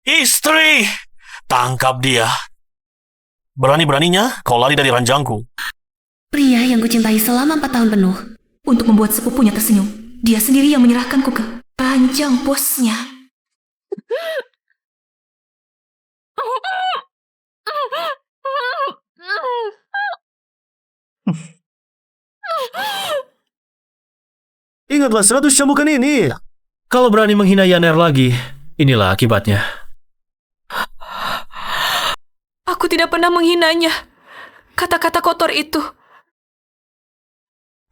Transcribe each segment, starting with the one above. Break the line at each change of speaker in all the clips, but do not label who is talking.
Istri! Tangkap dia. Berani-beraninya kau lari dari ranjangku.
Pria yang kucintai selama 4 tahun penuh.
Untuk membuat sepupunya tersenyum, dia sendiri yang menyerahkanku ke ranjang bosnya.
Ingatlah 100 cambukan ini. Kalau berani menghina Yaner lagi, inilah akibatnya.
Aku tidak pernah menghinanya. Kata-kata kotor itu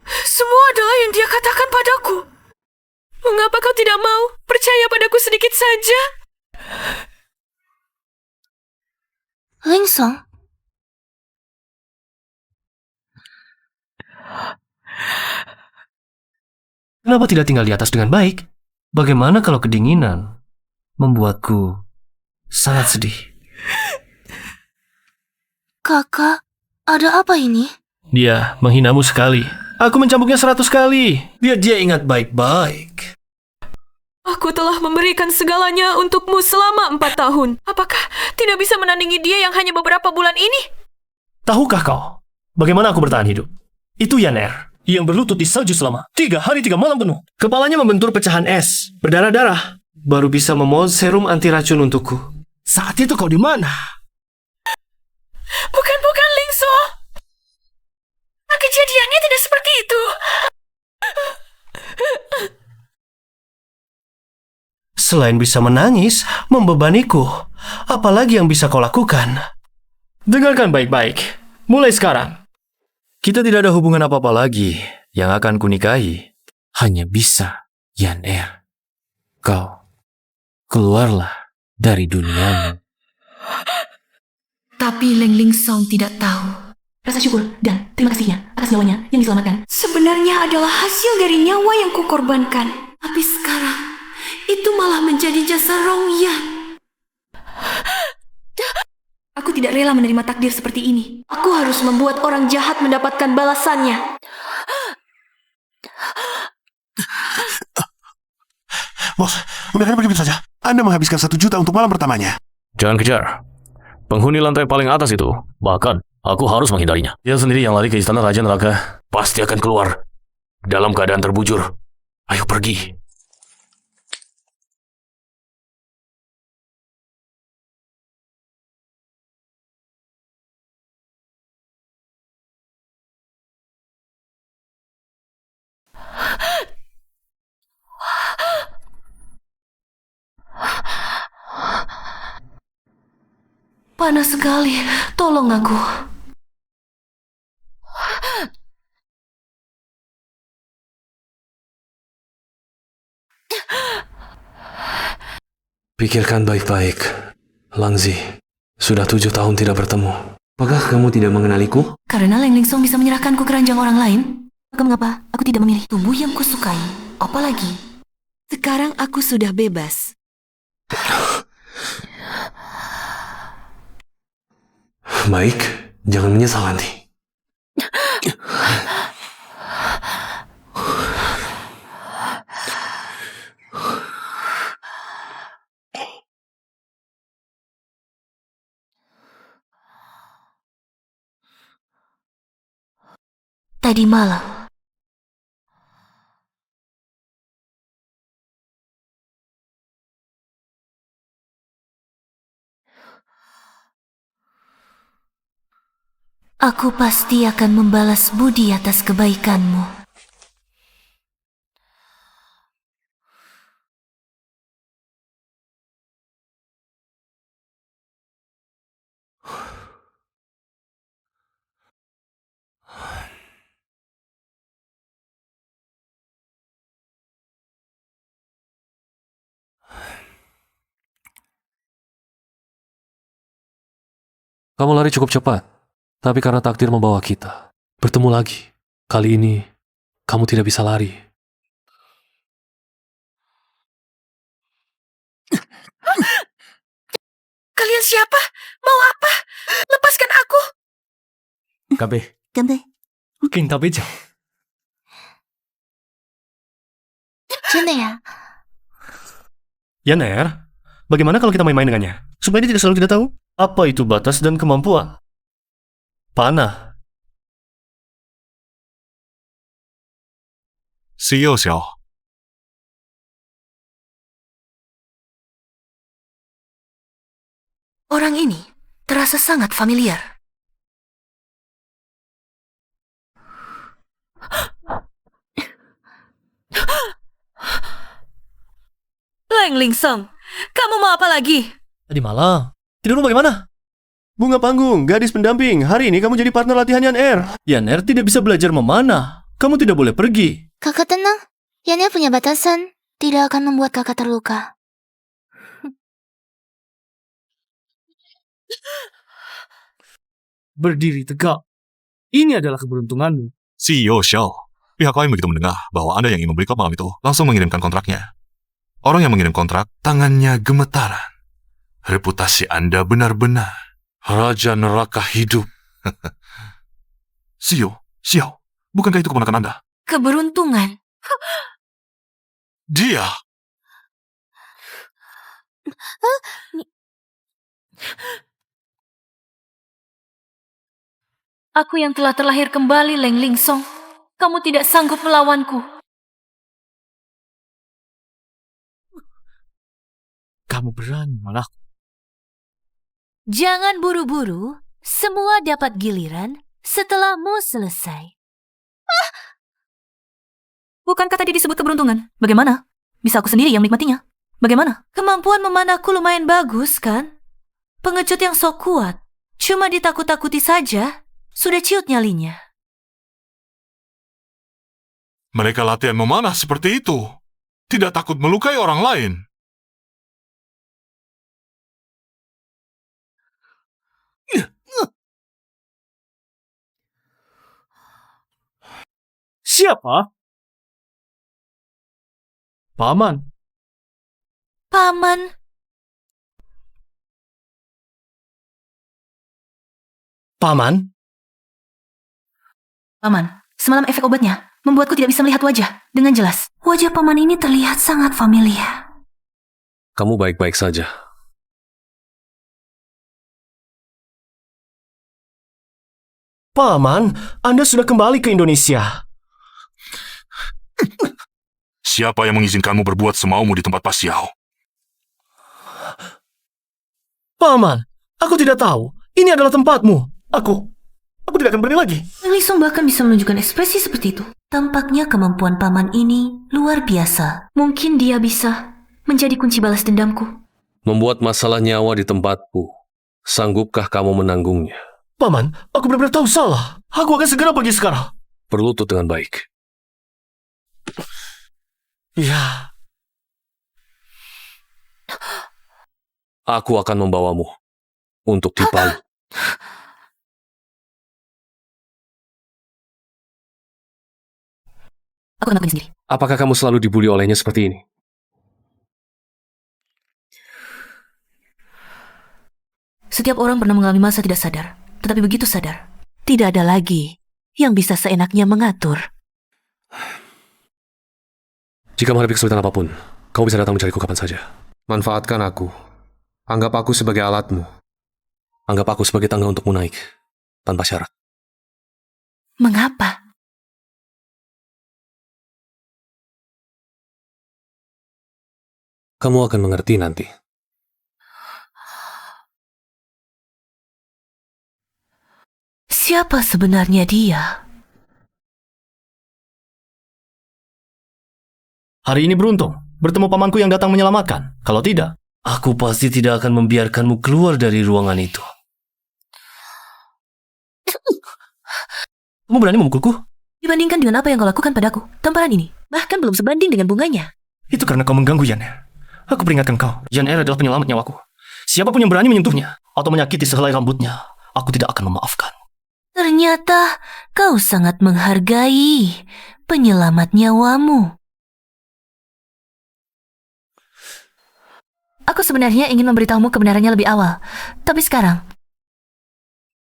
semua adalah yang dia katakan padaku. Mengapa kau tidak mau percaya padaku sedikit saja?
Lingsong,
Kenapa tidak tinggal di atas dengan baik? Bagaimana kalau kedinginan membuatku sangat sedih?
kakak, ada apa ini?
Dia menghinamu sekali. Aku mencambuknya 100 kali. Biar dia ingat baik-baik.
Aku telah memberikan segalanya untukmu selama 4 tahun. Apakah tidak bisa menandingi dia yang hanya beberapa bulan ini?
Tahukah kau bagaimana aku bertahan hidup? Itu Yaner yang berlutut di salju selama 3 hari 3 malam penuh. Kepalanya membentur pecahan es, berdarah-darah, baru bisa memohon serum anti racun untukku. Saat itu kau di mana?
Bukan Lingso. Kejadiannya tidak seperti itu.
Selain bisa menangis, membebaniku, apalagi yang bisa kau lakukan? Dengarkan baik-baik. Mulai sekarang, kita tidak ada hubungan apa-apa lagi. Yang akan kunikahi hanya bisa Yaner. Kau keluarlah dari duniamu.
Tapi Leng Lingsong tidak tahu. Rasa syukur dan terima kasihnya atas nyawanya yang diselamatkan sebenarnya adalah hasil dari nyawa yang kukorbankan. Tapi sekarang, itu malah menjadi jasa Rongyan. Aku tidak rela menerima takdir seperti ini. Aku harus membuat orang jahat mendapatkan balasannya.
Bos, biarkan pergi begitu saja. Anda menghabiskan 1 juta untuk malam pertamanya.
Jangan kejar. Penghuni lantai paling atas itu, bahkan aku harus menghindarinya. Dia sendiri yang lari ke istana Raja Neraka. Pasti akan keluar dalam keadaan terbujur. Ayo pergi.
Panas sekali, tolong aku.
Pikirkan baik-baik, Langzi. Sudah 7 tahun tidak bertemu. Apakah kamu tidak mengenaliku?
Karena Leng Lingsong bisa menyerahkanku ke ranjang orang lain, maka mengapa aku tidak memilih tubuh yang kusukai? Apalagi, sekarang aku sudah bebas.
Baik, jangan menyesal nanti.
Tadi malam,
Aku pasti akan membalas budi atas kebaikanmu.
Kamu lari cukup cepat, tapi karena takdir membawa kita bertemu lagi. Kali ini, kamu tidak bisa lari.
kalian siapa? Mau apa? Lepaskan aku!
Kabe,
Gambe,
kita beja.
真的呀？
Yaner, Bagaimana kalau kita main-main dengannya? Supaya dia tidak tahu apa itu batas dan kemampuan. Panah.
Xiao Xiao,
Orang ini terasa sangat familiar.
Leng Lingsong, kamu mau apa lagi?
Tadi malam. Tidurmu bagaimana? Bunga panggung, gadis pendamping. Hari ini kamu jadi partner latihan Yan Er. Yan Er tidak bisa belajar memanah. Kamu tidak boleh pergi.
Kakak tenang. Yana punya batasan. Tidak akan membuat kakak terluka.
Berdiri tegak. Ini adalah keberuntunganmu.
Xiao Xiao. Pihak lain begitu mendengar bahwa Anda yang ingin membeli klub malam itu langsung mengirimkan kontraknya. Orang yang mengirim kontrak, tangannya gemetaran. Reputasi Anda benar-benar Raja Neraka hidup. Xiao, bukankah itu keponakan Anda?
Keberuntungan.
Dia.
Aku yang telah terlahir kembali, Leng Lingsong. Kamu tidak sanggup melawanku.
Kamu berani malahku.
Jangan buru-buru, semua dapat giliran setelahmu selesai.
Bukankah tadi disebut keberuntungan? Bagaimana? Bisa aku sendiri yang menikmatinya. Bagaimana? Kemampuan memanahku lumayan bagus, kan? Pengecut yang sok kuat. Cuma ditakut-takuti saja, sudah ciut nyalinya.
Mereka latihan memanah seperti itu. Tidak takut melukai orang lain.
Siapa? Paman.
Paman,
Paman?
semalam efek obatnya membuatku tidak bisa melihat wajah dengan jelas. Wajah paman ini terlihat sangat familiar.
Kamu baik-baik saja.
Paman, Anda sudah kembali ke Indonesia.
Siapa yang mengizinkanmu berbuat semaumu di tempat Pak Xiao?
Paman, aku tidak tahu. Ini adalah tempatmu. Aku tidak akan berani lagi.
Leng Lingsong bahkan bisa menunjukkan ekspresi seperti itu.
Tampaknya kemampuan paman ini luar biasa.
Mungkin dia bisa menjadi kunci balas dendamku.
Membuat masalah nyawa di tempatku. Sanggupkah kamu menanggungnya?
Paman, aku benar-benar tahu salah. Aku akan segera pergi sekarang.
Berlutut dengan baik.
Ya,
Aku akan membawamu untuk dipalu.
Aku akan lakukan sendiri.
Apakah kamu selalu dibully olehnya seperti ini?
Setiap orang pernah mengalami masa tidak sadar. Tetapi begitu sadar,
Tidak ada lagi yang bisa seenaknya mengatur.
Jika menghadapi kesulitan apapun, kamu bisa datang mencariku kapan saja. Manfaatkan aku. Anggap aku sebagai alatmu. Anggap aku sebagai tangga untukmu naik. Tanpa syarat.
Mengapa?
Kamu akan mengerti nanti.
Siapa sebenarnya dia?
hari ini beruntung bertemu pamanku yang datang menyelamatkan. Kalau tidak, aku pasti tidak akan membiarkanmu keluar dari ruangan itu. Kamu berani memukulku?
dibandingkan dengan apa yang kau lakukan padaku, tamparan ini bahkan belum sebanding dengan bunganya.
Itu karena kau mengganggu Yan Er. Aku peringatkan kau, Yan Er adalah penyelamat nyawaku. Siapapun yang berani menyentuhnya atau menyakiti sehelai rambutnya, aku tidak akan memaafkan.
Ternyata kau sangat menghargai penyelamat nyawamu.
Aku sebenarnya ingin memberitahumu kebenarannya lebih awal, tapi sekarang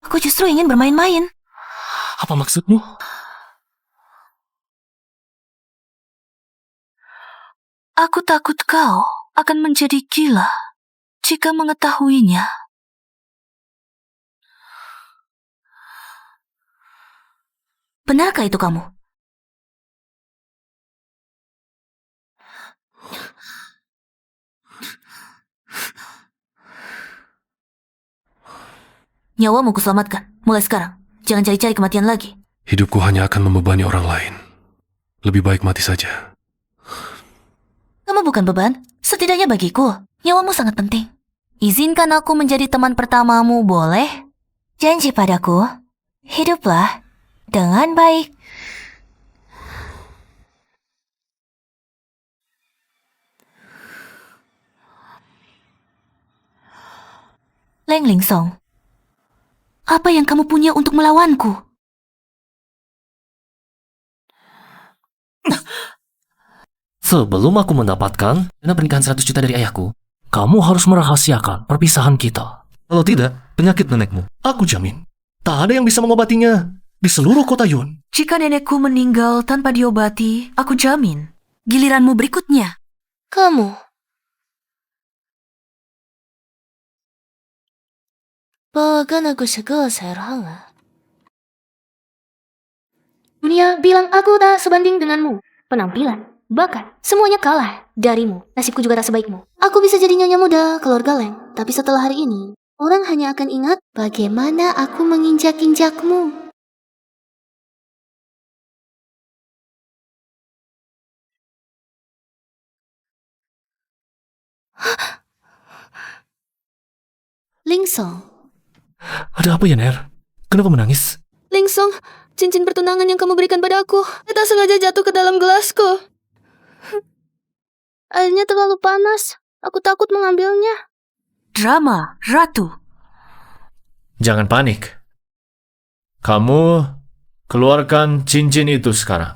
aku justru ingin bermain-main.
Apa maksudmu?
Aku takut kau akan menjadi gila
jika mengetahuinya. Benarkah itu kamu? Nyawamu kuselamatkan. Mulai sekarang, jangan cari-cari kematian lagi.
Hidupku hanya akan membebani orang lain. Lebih baik mati saja.
Kamu bukan beban, setidaknya bagiku. Nyawamu sangat penting. Izinkan aku menjadi teman pertamamu, boleh? Janji padaku, hiduplah dengan baik. Leng Lingsong, apa yang kamu punya untuk melawanku?
Sebelum aku mendapatkan dana pernikahan 100 juta dari ayahku, kamu harus merahasiakan perpisahan kita. Kalau tidak, penyakit nenekmu, aku jamin, tak ada yang bisa mengobatinya di seluruh kota Yun.
Jika nenekku meninggal tanpa diobati, aku jamin giliranmu berikutnya.
Kamu. Bahkan aku segala serang. Dunia bilang aku tak sebanding denganmu. Penampilan, bahkan semuanya kalah darimu. Nasibku juga tak sebaikmu. Aku bisa jadi nyonya muda, keluarga Leng. Tapi setelah hari ini, orang hanya akan ingat bagaimana aku menginjak-injakmu. Lingsong.
Ada apa ya, Ner? Kenapa menangis?
Lingsong, cincin pertunangan yang kamu berikan padaku tak sengaja jatuh ke dalam gelasku. Airnya terlalu panas. Aku takut mengambilnya.
Drama, Ratu.
Jangan panik. Kamu keluarkan cincin itu sekarang.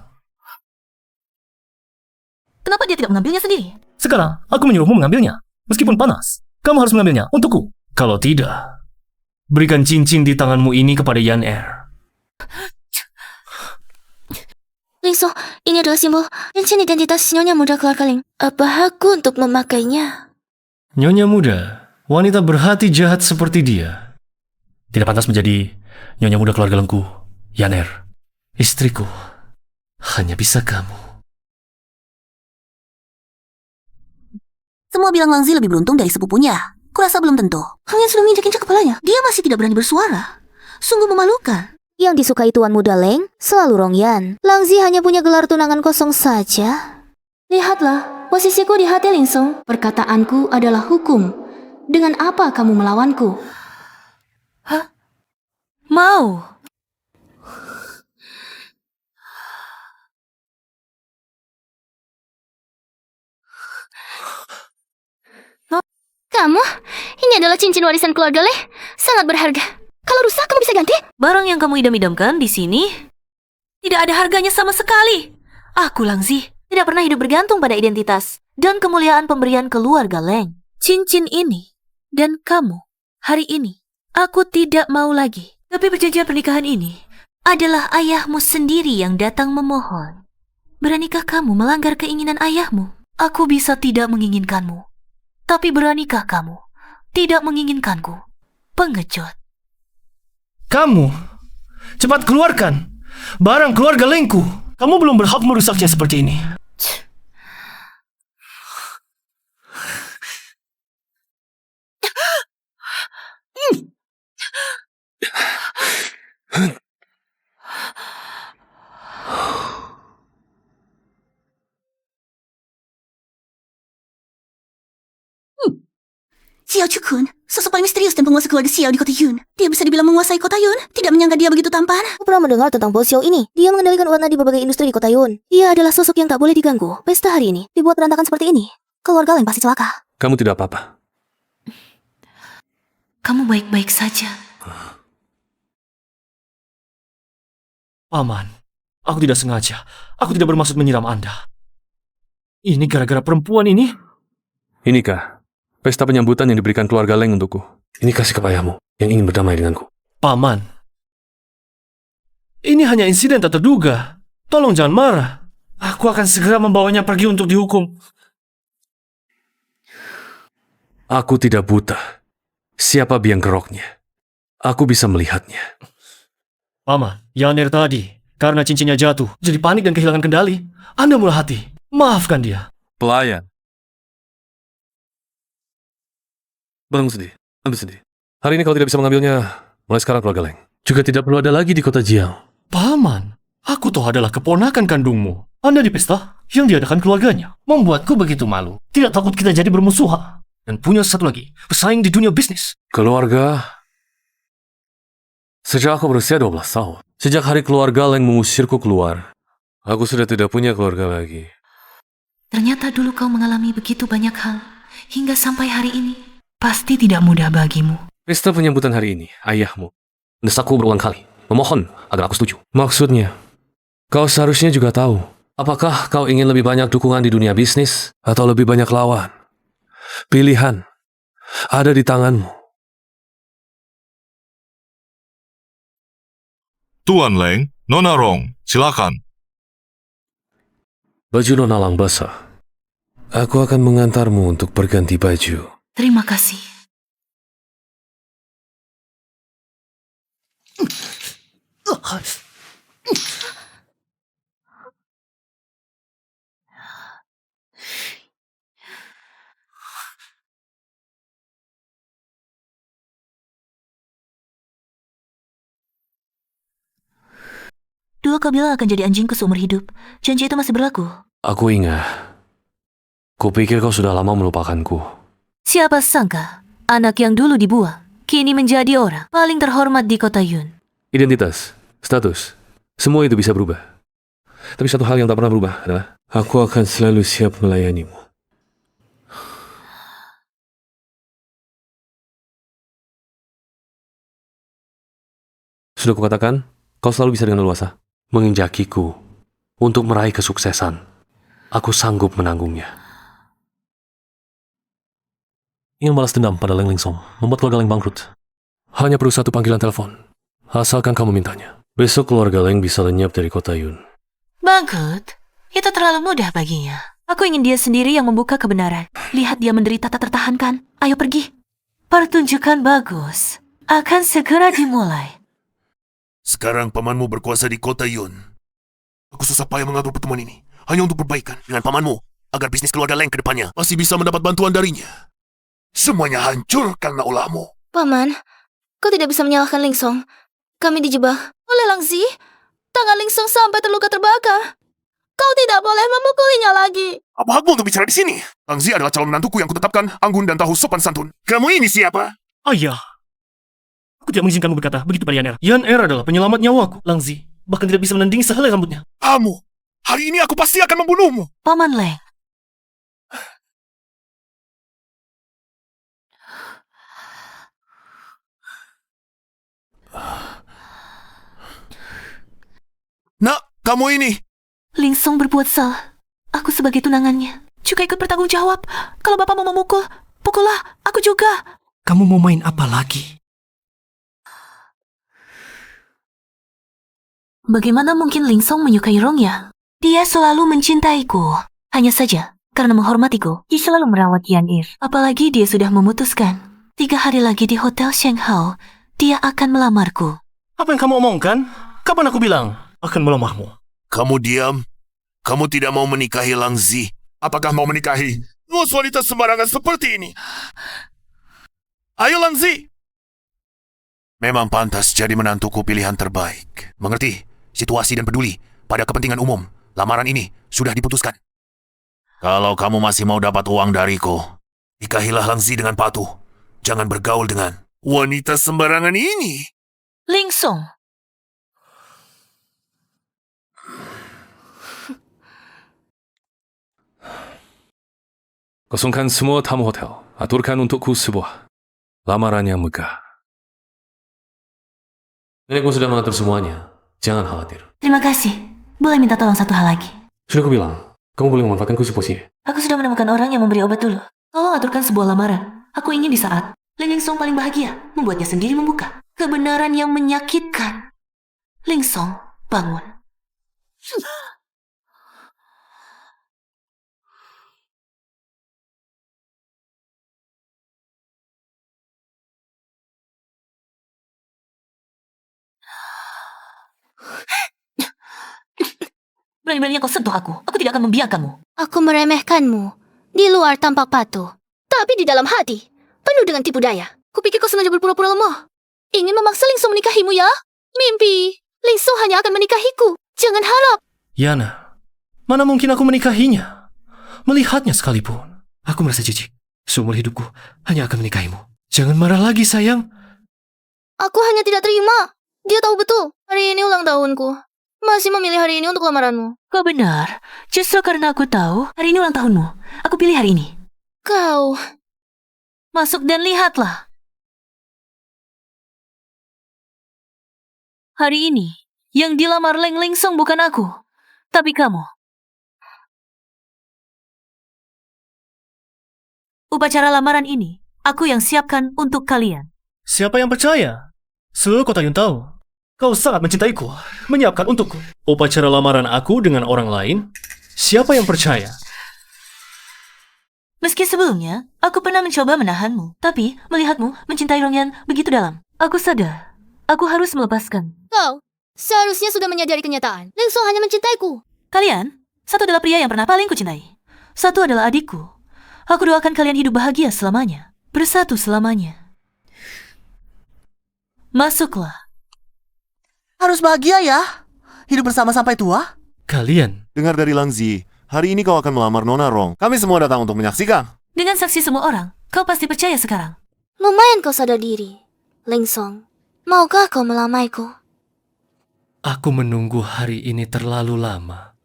Kenapa dia tidak mengambilnya sendiri?
Sekarang, aku menyuruhmu mengambilnya. Meskipun panas, kamu harus mengambilnya untukku. Kalau tidak, berikan cincin di tanganmu ini kepada Yan Er.
Lingsong, ini adalah simbol cincin identitas nyonya muda keluarga Ling. Apa hakku untuk memakainya?
Nyonya muda, wanita berhati jahat seperti dia, tidak pantas menjadi nyonya muda keluarga Lengku. Yan Er, istriku, hanya bisa kamu.
Semua bilang Langzi lebih beruntung dari sepupunya. Kurasa belum tentu. Kalian sudah menginjak-injak kepalanya. Dia masih tidak berani bersuara. Sungguh memalukan.
Yang disukai Tuan Muda Leng selalu Rongyan. Langzi hanya punya gelar tunangan kosong saja. Lihatlah, posisiku di hati Lingsong. Perkataanku adalah hukum. Dengan apa kamu melawanku?
Hah? Mau?
Kamu? Ini adalah cincin warisan keluarga Leh. Sangat berharga. Kalau rusak, kamu bisa ganti?
Barang yang kamu idam-idamkan di sini tidak ada harganya sama sekali. Aku, Langzi, tidak pernah hidup bergantung pada identitas dan kemuliaan pemberian keluarga Leng. Cincin ini dan kamu, hari ini, aku tidak mau lagi. Tapi perjanjian pernikahan ini adalah ayahmu sendiri yang datang memohon. Beranikah kamu melanggar keinginan ayahmu? Aku bisa tidak menginginkanmu. Tapi beranikah kamu tidak menginginkanku? Pengecut.
Kamu, cepat keluarkan barang keluarga Lengku. Kamu belum berhak merusaknya seperti ini.
Xiao Chukun, sosok paling misterius dan penguasa keluarga Xiao di kota Yun. Dia bisa dibilang menguasai kota Yun. Tidak menyangka dia begitu tampan.
Aku pernah mendengar tentang Bo Xiao ini. Dia mengendalikan warna di berbagai industri di kota Yun. Dia adalah sosok yang tak boleh diganggu. Pesta hari ini dibuat berantakan seperti ini. Keluarga Leng pasti celaka.
Kamu tidak apa-apa.
Kamu baik-baik saja.
Paman, aku tidak sengaja. Aku tidak bermaksud menyiram Anda. Ini gara-gara perempuan ini.
Inikah pesta penyambutan yang diberikan keluarga Leng untukku? Ini kasih ke ayahmu yang ingin berdamai denganku.
Paman, ini hanya insiden tak terduga. Tolong jangan marah. Aku akan segera membawanya pergi untuk dihukum.
Aku tidak buta. Siapa biang keroknya? Aku bisa melihatnya.
Paman, Yanir tadi, karena cincinnya jatuh, jadi panik dan kehilangan kendali. Anda murah hati. Maafkan dia.
Pelayan. Belum sedih. Ambil sedih. Hari ini kau tidak bisa mengambilnya, mulai sekarang keluarga Leng. Juga tidak perlu ada lagi di kota Jiang.
Paman, aku toh adalah keponakan kandungmu. Anda di pesta yang diadakan keluarganya. Membuatku begitu malu. Tidak takut kita jadi bermusuhan. Dan punya satu lagi, pesaing di dunia bisnis.
Keluarga. Sejak aku berusia 12 tahun. Sejak hari keluarga Leng mengusirku keluar, aku sudah tidak punya keluarga lagi.
Ternyata dulu kau mengalami begitu banyak hal. Hingga sampai hari ini. Pasti tidak mudah bagimu.
Pesta penyambutan hari ini, ayahmu mendesakku berulang kali, memohon agar aku setuju. Maksudnya, kau seharusnya juga tahu, apakah kau ingin lebih banyak dukungan di dunia bisnis atau lebih banyak lawan? Pilihan ada di tanganmu.
Tuan Leng, Nona Rong, silakan.
Baju Nona Lang basah. Aku akan mengantarmu untuk berganti baju.
Terima kasih. Dulu kau bilang akan jadi anjingku seumur hidup. Janji itu masih berlaku?
Aku ingat. Kupikir kau sudah lama melupakanku.
Siapa sangka, anak yang dulu dibuang, kini menjadi orang paling terhormat di kota Yun.
Identitas, status, semua itu bisa berubah. Tapi satu hal yang tak pernah berubah adalah aku akan selalu siap melayanimu. Sudah kukatakan, kau selalu bisa dengan leluasa menginjakiku untuk meraih kesuksesan. Aku sanggup menanggungnya. Ingin balas dendam pada Leng Lingsong, membuat keluarga Leng bangkrut. Hanya perlu satu panggilan telepon, asalkan kamu mintanya. Besok keluarga Leng bisa lenyap dari kota Yun.
Bangkrut? Itu terlalu mudah baginya. Aku ingin dia sendiri yang membuka kebenaran. Lihat dia menderita tak tertahankan. Ayo pergi. Pertunjukan bagus akan segera dimulai.
Sekarang pamanmu berkuasa di kota Yun. Aku susah payah mengatur pertemuan ini hanya untuk perbaikan dengan pamanmu agar bisnis keluarga Leng ke depannya masih bisa mendapat bantuan darinya. Semuanya hancur karena ulahmu.
Paman, kau tidak bisa menyalahkan Lingsong. Kami dijebak oleh Langzi. Tangan Lingsong sampai terluka terbakar. Kau tidak boleh memukulinya lagi.
Apa hakmu untuk bicara di sini? Langzi adalah calon menantuku yang kutetapkan, anggun dan tahu sopan santun. Kamu ini siapa?
Ayah. Aku tidak mengizinkanmu berkata begitu pada Yan Er. Yan Er adalah penyelamat nyawaku. Langzi bahkan tidak bisa menandingi sehelai rambutnya.
Kamu, hari ini aku pasti akan membunuhmu.
Paman Leng,
Nak, kamu ini.
Lingsong berbuat salah. Aku sebagai tunangannya juga ikut bertanggung jawab. Kalau bapak mau memukul, pukullah. Aku juga.
Kamu mau main apa lagi?
Bagaimana mungkin Lingsong menyukai Rongya? Dia selalu mencintaiku. Hanya saja, karena menghormatiku, dia selalu merawat Yan Ir. Apalagi dia sudah memutuskan. 3 hari lagi di Hotel Shanghai, dia akan melamarku.
Apa yang kamu omongkan? Kapan aku bilang akan melamarmu?
Kamu diam. Kamu tidak mau menikahi Langzi. Apakah mau menikahi wanita sembarangan seperti ini? Ayo Langzi. Memang pantas jadi menantuku pilihan terbaik. Mengerti? Situasi dan peduli pada kepentingan umum. Lamaran ini sudah diputuskan. Kalau kamu masih mau dapat uang dariku, nikahilah Langzi dengan patuh. Jangan bergaul dengan wanita sembarangan ini.
Lingsong,
Kosongkan semua tamu hotel. Aturkan untukku sebuah lamaran yang megah. Nenekmu sudah mengatur semuanya. Jangan khawatir.
terima kasih. Boleh minta tolong satu hal lagi?
Sudah kubilang, kamu boleh memanfaatkan kursi posisi.
Aku sudah menemukan orang yang memberi obat dulu. Tolong aturkan sebuah lamaran. Aku ingin di saat Lingsong paling bahagia, membuatnya sendiri membuka kebenaran yang menyakitkan. Lingsong, bangun. Berani-beraninya kau sentuh aku. Aku tidak akan membiarkanmu.
Aku meremehkanmu. Di luar tampak patuh. Tapi di dalam hati, penuh dengan tipu daya. Kupikir kau sengaja berpura-pura lemah. Ingin memaksa Lingsong menikahimu ya? Mimpi. Lingsong hanya akan menikahiku. Jangan harap.
Yana, mana mungkin aku menikahinya? Melihatnya sekalipun, aku merasa jijik. Seumur hidupku hanya akan menikahimu. Jangan marah lagi, sayang.
Aku hanya tidak terima. Dia tahu betul. Hari ini ulang tahunku. Masih memilih hari ini untuk lamaranmu.
Kau benar. Justru karena aku tahu hari ini ulang tahunmu. Aku pilih hari ini.
Kau.
Masuk dan lihatlah. Hari ini, yang dilamar Leng Lingsong bukan aku, tapi kamu. Upacara lamaran ini, aku yang siapkan untuk kalian.
Siapa yang percaya? Seluruh kota Yun tahu. Kau sangat mencintaiku, menyiapkan untukku. Upacara lamaran aku dengan orang lain, siapa yang percaya?
Meski sebelumnya, aku pernah mencoba menahanmu, tapi melihatmu mencintai Rongyan begitu dalam. Aku sadar, aku harus melepaskan.
Kau. Seharusnya sudah menyadari kenyataan. Lingsong hanya mencintaiku.
Kalian, satu adalah pria yang pernah paling kucintai. Satu adalah adikku. Aku doakan kalian hidup bahagia selamanya. Bersatu selamanya. Masuklah.
Harus bahagia ya? Hidup bersama sampai tua?
Kalian.
Dengar dari Lang Zi, hari ini kau akan melamar Nona Rong. Kami semua datang untuk menyaksikan.
Dengan saksi semua orang, kau pasti percaya sekarang.
Lumayan kau sadar diri. Lingsong, maukah kau melamaiku?
Aku menunggu hari ini terlalu lama.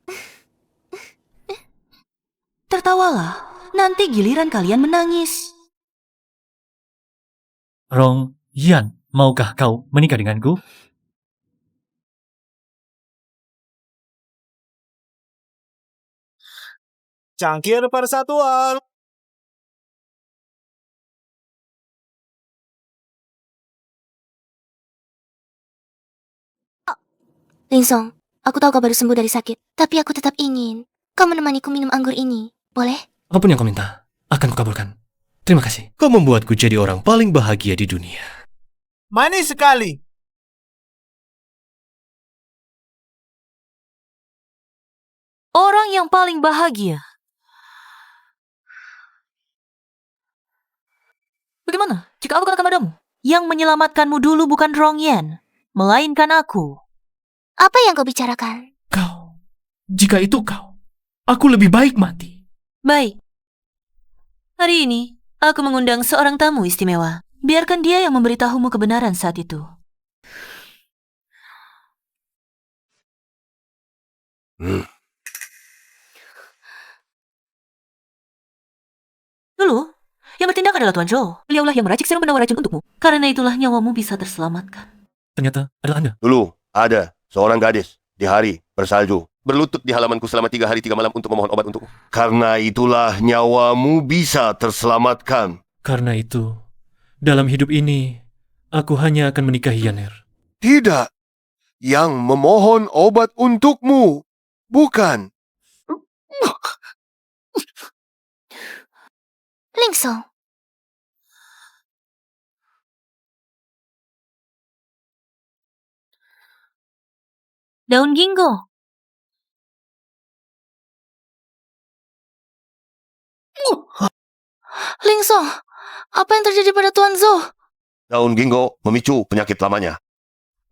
Tertawalah, nanti giliran kalian menangis.
Rong Yan, maukah kau menikah denganku?
Cangkir persatuan.
Lingsong, aku tahu kau baru sembuh dari sakit, tapi aku tetap ingin kau menemaniku minum anggur ini. Boleh?
Apapun yang kau minta, akan kukabulkan. Terima kasih. Kau membuatku jadi orang paling bahagia di dunia.
Manis sekali.
Orang yang paling bahagia. Bagaimana jika aku katakan padamu? Yang menyelamatkanmu dulu bukan Rongyan, melainkan aku.
Apa yang kau bicarakan?
Kau. Jika itu kau, aku lebih baik mati.
Baik. Hari ini, aku mengundang seorang tamu istimewa. Biarkan dia yang memberitahumu kebenaran saat itu. Dulu, yang bertindak adalah Tuan Zhou. Beliaulah yang meracik serum penawar racun untukmu. Karena itulah nyawamu bisa terselamatkan.
Ternyata adalah Anda.
Dulu, ada seorang gadis di hari bersalju berlutut di halamanku selama 3 hari 3 malam untuk memohon obat untukku. Karena itulah nyawamu bisa terselamatkan.
Karena itu, dalam hidup ini, aku hanya akan menikahi Yaner.
Tidak. Yang memohon obat untukmu. Bukan.
Lingsong.
Daun ginkgo.
Lingsong, apa yang terjadi pada Tuan Zhou?
Daun ginkgo memicu penyakit lamanya.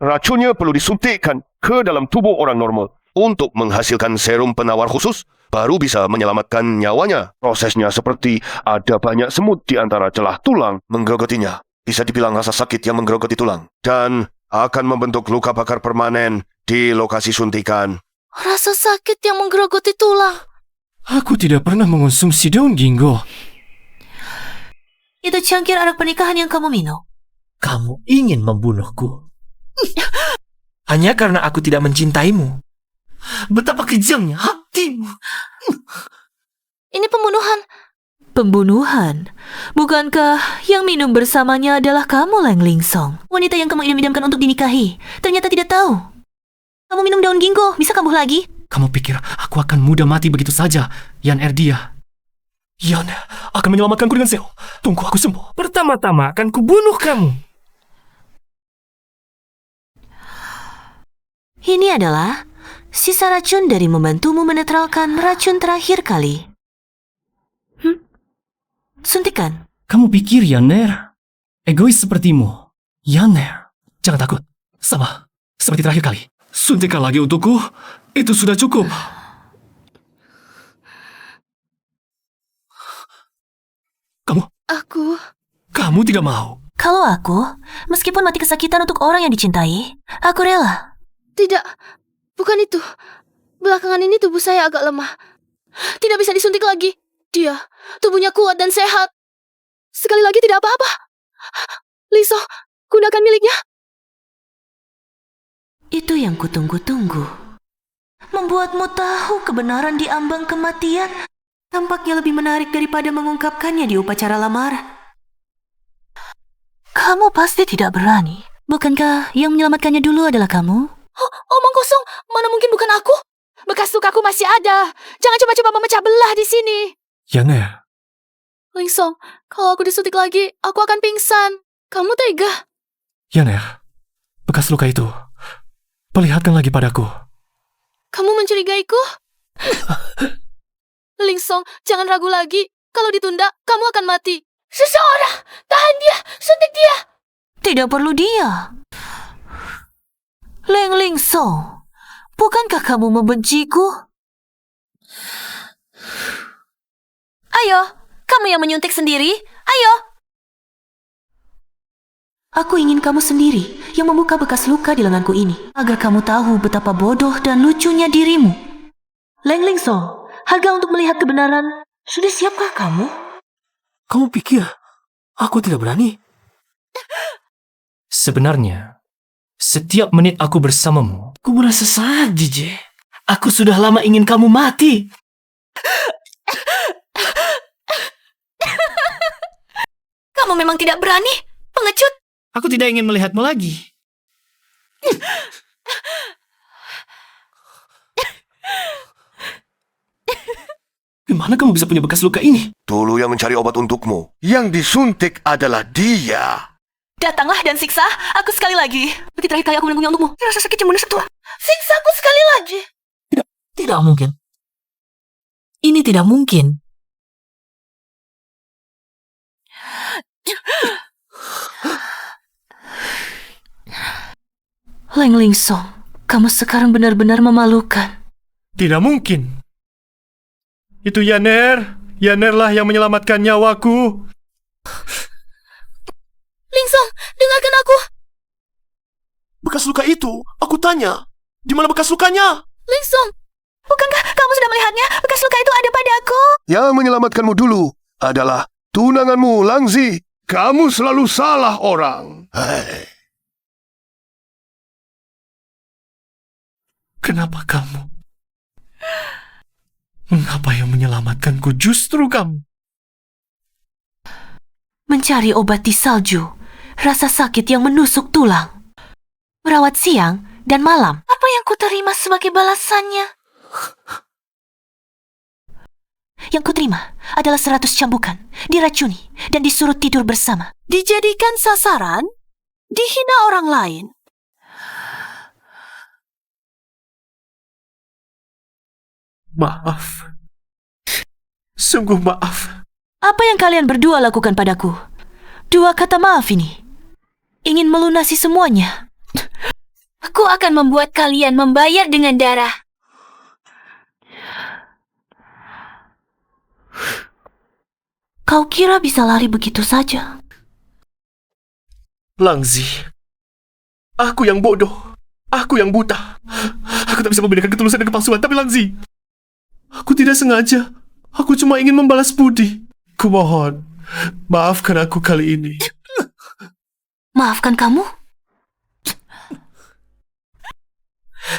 Racunnya perlu disuntikkan ke dalam tubuh orang normal untuk menghasilkan serum penawar khusus, baru bisa menyelamatkan nyawanya. Prosesnya seperti ada banyak semut di antara celah tulang menggerogotinya. Bisa dibilang rasa sakit yang menggerogoti tulang. Dan akan membentuk luka bakar permanen di lokasi suntikan.
Rasa sakit yang menggerogoti tulang.
Aku tidak pernah mengonsumsi daun ginkgo.
Itu cangkir arak pernikahan yang kamu minum.
Kamu ingin membunuhku. Hanya karena aku tidak mencintaimu. Betapa kejamnya hatimu.
Ini pembunuhan.
Pembunuhan? Bukankah yang minum bersamanya adalah kamu, Leng Lingsong? Wanita yang kamu idam-idamkan untuk dinikahi. Ternyata tidak tahu. Kamu minum daun ginkgo, bisa kambuh lagi?
Kamu pikir aku akan mudah mati begitu saja, Yan Erdia? Yan akan menyelamatkanku dengan Zhou. Tunggu aku sembuh.
Pertama-tama akan kubunuh kamu.
Ini adalah sisa racun dari membantumu menetralkan racun terakhir kali. Suntikan.
Kamu pikir, Yaner? Egois sepertimu. Yaner, jangan takut. Sama, seperti terakhir kali. Suntikan lagi untukku. Itu sudah cukup. Kamu tidak mau.
Kalau aku, meskipun mati kesakitan untuk orang yang dicintai, aku rela.
Tidak, bukan itu. Belakangan ini tubuh saya agak lemah. Tidak bisa disuntik lagi. Dia, tubuhnya kuat dan sehat. Sekali lagi tidak apa-apa. Liso, gunakan miliknya.
Itu yang kutunggu-tunggu. Membuatmu tahu kebenaran di ambang kematian tampaknya lebih menarik daripada mengungkapkannya di upacara lamaran. Kamu pasti tidak berani. Bukankah yang menyelamatkannya dulu adalah kamu?
Omong kosong, mana mungkin bukan aku? Bekas lukaku masih ada. Jangan coba-coba memecah belah di sini.
Yaner.
Lingsong, kalau aku disuntik lagi, aku akan pingsan. Kamu tega?
Yaner, bekas luka itu. Perlihatkan lagi padaku.
Kamu mencurigaiku? Lingsong, jangan ragu lagi. Kalau ditunda, kamu akan mati. Seseorang, tahan dia, suntik dia.
Tidak perlu dia. Leng Lingsong, bukankah kamu membenciku?
Ayo, kamu yang menyuntik sendiri. Ayo.
Aku ingin kamu sendiri yang membuka bekas luka di lenganku ini, agar kamu tahu betapa bodoh dan lucunya dirimu. Leng Lingsong, harga untuk melihat kebenaran. Sudah siapkah kamu?
Kamu pikir aku tidak berani?
Sebenarnya, setiap menit aku bersamamu,
aku merasa sangat jijik. Aku sudah lama ingin kamu mati.
Kamu memang tidak berani, pengecut.
Aku tidak ingin melihatmu lagi. Gimana kamu bisa punya bekas luka ini?
Tulu yang mencari obat untukmu. Yang disuntik adalah dia.
Datanglah dan siksa aku sekali lagi. Seperti terakhir kali aku menunggunya untukmu. Rasa sakit yang menusuk.
Siksa aku sekali lagi.
Tidak mungkin. Ini tidak mungkin.
Leng Lingsong, kamu sekarang benar-benar memalukan.
Tidak mungkin. Itu Yaner. Yanerlah yang menyelamatkan nyawaku.
Lingsong, dengarkan aku.
Bekas luka itu, aku tanya. Di mana bekas lukanya?
Lingsong, bukankah kamu sudah melihatnya? Bekas luka itu ada padaku.
Yang menyelamatkanmu dulu adalah tunanganmu, Langzi. Kamu selalu salah orang. Hai.
Kenapa kamu? Mengapa yang menyelamatkanku justru kamu?
Mencari obat di salju, rasa sakit yang menusuk tulang. Merawat siang dan malam. Apa yang kuterima sebagai balasannya? Yang kuterima adalah 100 cambukan, diracuni, dan disuruh tidur bersama.
Dijadikan sasaran, dihina orang lain.
Maaf. Sungguh maaf.
Apa yang kalian berdua lakukan padaku? 2 kata maaf ini. Ingin melunasi semuanya.
Aku akan membuat kalian membayar dengan darah.
Kau kira bisa lari begitu saja?
Langzi. Aku yang bodoh. Aku yang buta. Aku tak bisa membedakan ketulusan dan kepalsuan, tapi Langzi. Aku tidak sengaja. Aku cuma ingin membalas budi. Kumohon, maafkan aku kali ini.
Maafkan kamu?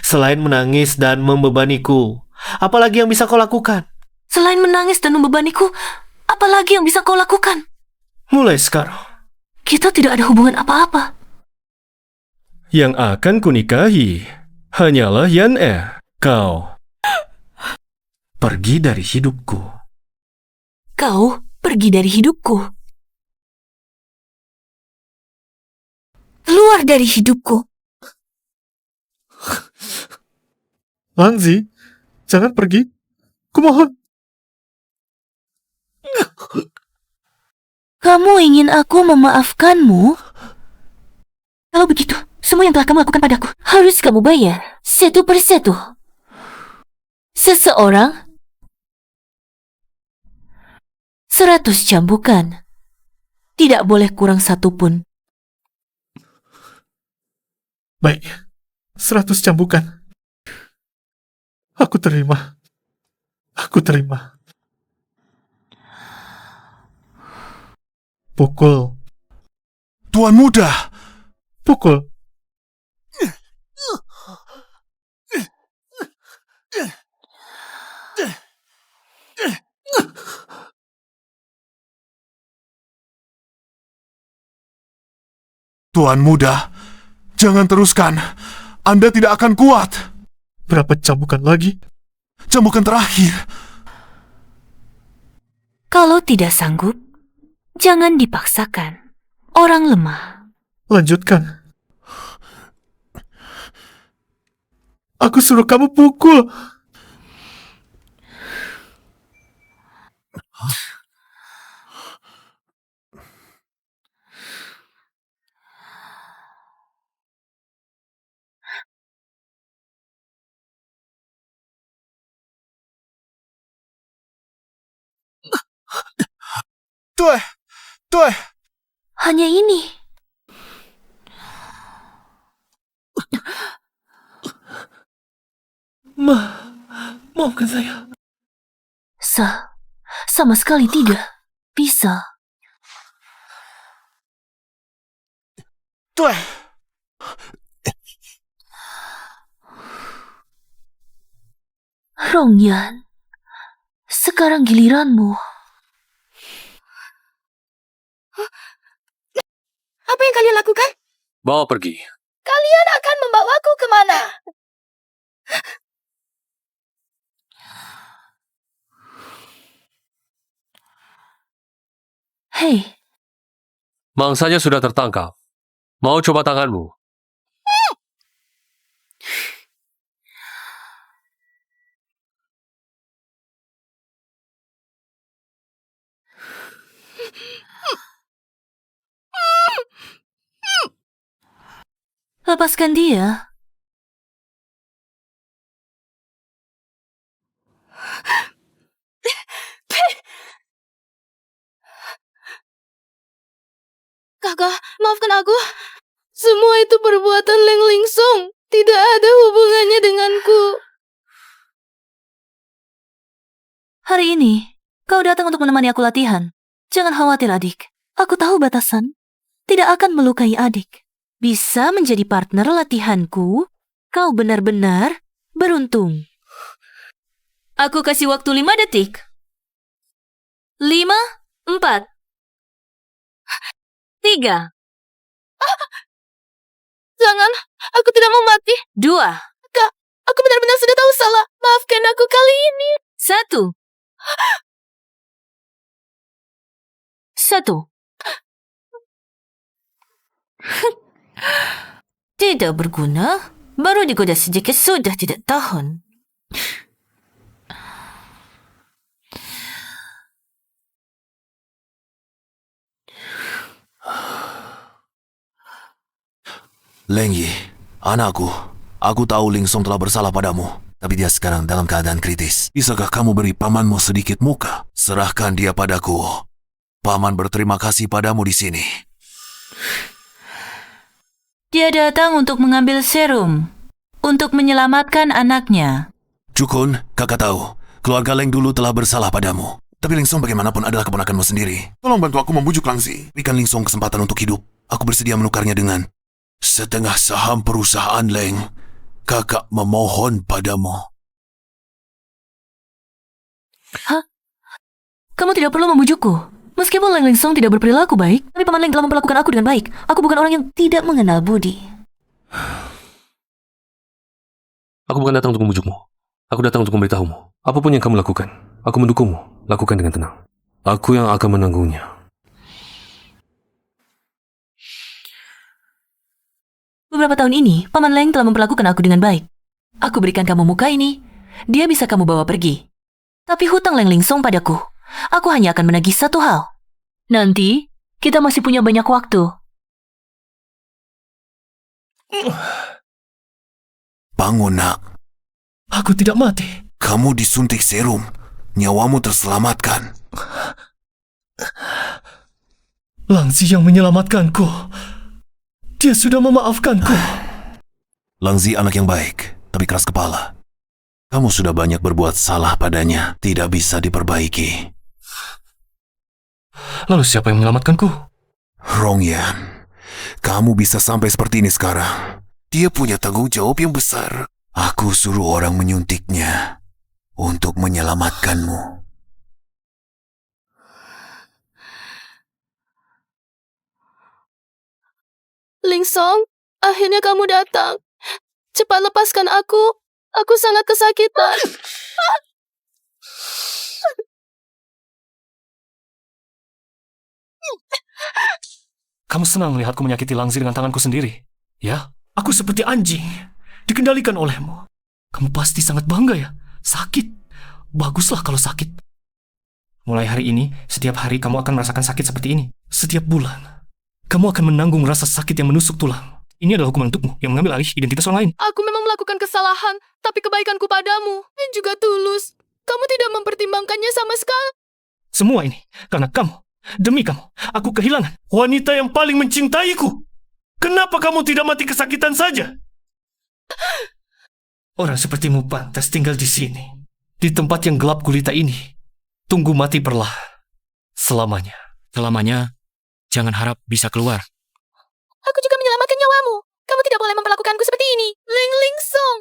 Selain menangis dan membebaniku, apalagi yang bisa kau lakukan?
Selain menangis dan membebaniku, apalagi yang bisa kau lakukan?
Mulai sekarang,
kita tidak ada hubungan apa-apa.
Yang akan kunikahi hanyalah Yaner. Kau pergi dari hidupku.
Kau pergi dari hidupku.
Keluar dari hidupku.
Langzi, jangan pergi. Kumohon.
Kamu ingin aku memaafkanmu? Kalau begitu, semua yang telah kamu lakukan padaku harus kamu bayar, satu persatu. Seseorang 100 cambukan. Tidak boleh kurang satu pun.
Baik, 100 cambukan. Aku terima. Aku terima. Pukul.
Tuan muda.
Pukul.
Tuan muda, jangan teruskan. Anda tidak akan kuat.
Berapa cambukan lagi?
Cambukan terakhir.
Kalau tidak sanggup, jangan dipaksakan. Orang lemah.
Lanjutkan. Aku suruh kamu pukul.
Tuh.
Hanya ini.
Maafkan saya.
Sama sekali tidak. Bisa.
Tuh.
Rongyan, sekarang giliranmu.
Apa yang kalian lakukan?
Bawa pergi.
Kalian akan membawaku kemana?
Hei,
Mangsanya sudah tertangkap. Mau coba tanganmu?
lepaskan dia.
Kakak, maafkan aku. Semua itu perbuatan Leng Lingsong. Tidak ada hubungannya denganku.
Hari ini, kau datang untuk menemani aku latihan. Jangan khawatir, adik. Aku tahu batasan. Tidak akan melukai adik. Bisa menjadi partner latihanku. Kau benar-benar beruntung. Aku kasih waktu 5 detik. 5, 4, 3.
Jangan, aku tidak mau mati.
2,
Kak, aku benar-benar sudah tahu salah. Maafkan aku kali ini.
1. Tidak berguna. Baru digoda sedikit sudah tidak tahan.
Leng Yi, anakku, aku tahu Lingsong telah bersalah padamu, tapi dia sekarang dalam keadaan kritis. Bisakah kamu beri pamanmu sedikit muka? Serahkan dia padaku. Paman berterima kasih padamu di sini.
Dia datang untuk mengambil serum. Untuk menyelamatkan anaknya.
Cukun, kakak tahu, keluarga Leng dulu telah bersalah padamu. Tapi Lingsong bagaimanapun adalah keponakanmu sendiri. Tolong bantu aku membujuk Langzi. Berikan Lingsong kesempatan untuk hidup. Aku bersedia menukarnya dengan setengah saham perusahaan Leng. Kakak memohon padamu.
Hah? Kamu tidak perlu membujukku. Meskipun Leng Lingsong tidak berperilaku baik, tapi Paman Leng telah memperlakukan aku dengan baik. Aku bukan orang yang tidak mengenal budi.
Aku bukan datang untuk membujukmu. Aku datang untuk memberitahumu. Apapun yang kamu lakukan, aku mendukungmu. Lakukan dengan tenang. Aku yang akan menanggungnya.
Beberapa tahun ini, Paman Leng telah memperlakukan aku dengan baik. Aku berikan kamu muka ini. Dia bisa kamu bawa pergi. Tapi hutang Leng Lingsong padaku. Aku hanya akan menagih satu hal. Nanti, kita masih punya banyak waktu.
Bangun, nak.
Aku tidak mati.
Kamu disuntik serum. Nyawamu terselamatkan.
Langzi yang menyelamatkanku. Dia sudah memaafkanku.
Langzi anak yang baik, tapi keras kepala. Kamu sudah banyak berbuat salah padanya, tidak bisa diperbaiki.
Lalu siapa yang menyelamatkanku?
Rongyan, kamu bisa sampai seperti ini sekarang. Dia punya tanggung jawab yang besar. Aku suruh orang menyuntiknya untuk menyelamatkanmu.
Lingsong, akhirnya kamu datang. Cepat lepaskan aku. Aku sangat kesakitan.
Kamu senang melihatku menyakiti Langzi dengan tanganku sendiri? Ya, aku seperti anjing. Dikendalikan olehmu. Kamu pasti sangat bangga ya? Sakit. Baguslah kalau sakit. Mulai hari ini, setiap hari kamu akan merasakan sakit seperti ini. Setiap bulan. Kamu akan menanggung rasa sakit yang menusuk tulang. Ini adalah hukuman untukmu yang mengambil alih identitas orang lain.
Aku memang melakukan kesalahan, tapi kebaikanku padamu juga tulus. Kamu tidak mempertimbangkannya sama sekali.
Semua ini karena kamu. Demi kamu, aku kehilangan wanita yang paling mencintaiku. Kenapa kamu tidak mati kesakitan saja? Orang sepertimu pantas tinggal di sini. Di tempat yang gelap gulita ini. Tunggu mati perlahan. Selamanya.
Selamanya, jangan harap bisa keluar.
Aku juga menyelamatkan nyawamu. Kamu tidak boleh memperlakukanku seperti ini. Leng Lingsong,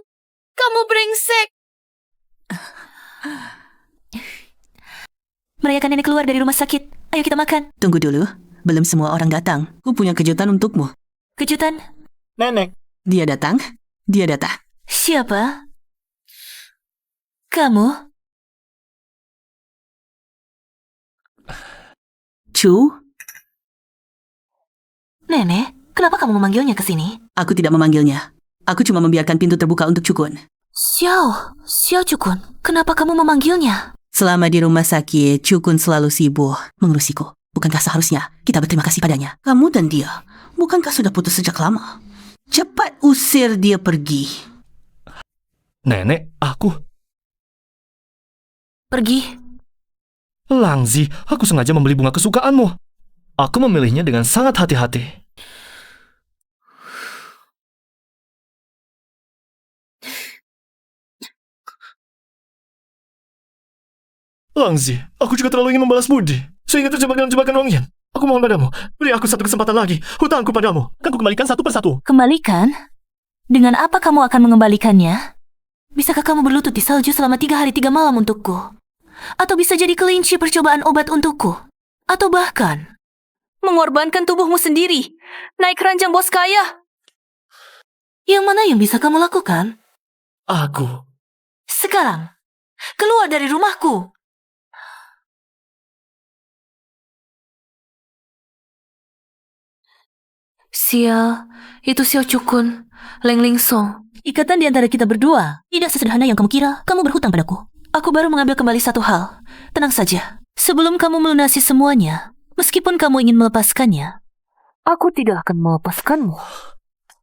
kamu brengsek.
Merayakan nenek keluar dari rumah sakit. Ayo kita makan.
Tunggu dulu, belum semua orang datang. Aku punya kejutan untukmu.
Kejutan?
Nenek.
Dia datang. Dia datang.
Siapa? Kamu?
Chu?
Nenek, kenapa kamu memanggilnya ke sini?
Aku tidak memanggilnya. Aku cuma membiarkan pintu terbuka untuk Cukun.
Xiao Cukun, kenapa kamu memanggilnya?
Selama di rumah sakit, Cukun selalu sibuk mengurusiku. Bukankah seharusnya kita berterima kasih padanya? Kamu dan dia, bukankah sudah putus sejak lama? Cepat usir dia pergi.
Nenek, aku.
Pergi.
Langzi, aku sengaja membeli bunga kesukaanmu. Aku memilihnya dengan sangat hati-hati. Langzi, aku juga terlalu ingin membalas budi. Sehingga terjebak dalam jebakan Rongyan. Aku mohon padamu, beri aku satu kesempatan lagi. Hutangku padamu, akan kukembalikan satu persatu.
Kembalikan? Dengan apa kamu akan mengembalikannya? Bisakah kamu berlutut di salju selama 3 hari 3 malam untukku? Atau bisa jadi kelinci percobaan obat untukku? Atau bahkan mengorbankan tubuhmu sendiri, naik ranjang bos kaya? Yang mana yang bisa kamu lakukan?
Aku.
Sekarang, keluar dari rumahku. Sial, itu Xiao Cukun, Leng Lingsong. Ikatan di antara kita berdua tidak sesederhana yang kamu kira. Kamu berhutang padaku. Aku baru mengambil kembali satu hal. Tenang saja. Sebelum kamu melunasi semuanya, meskipun kamu ingin melepaskannya, aku tidak akan melepaskanmu.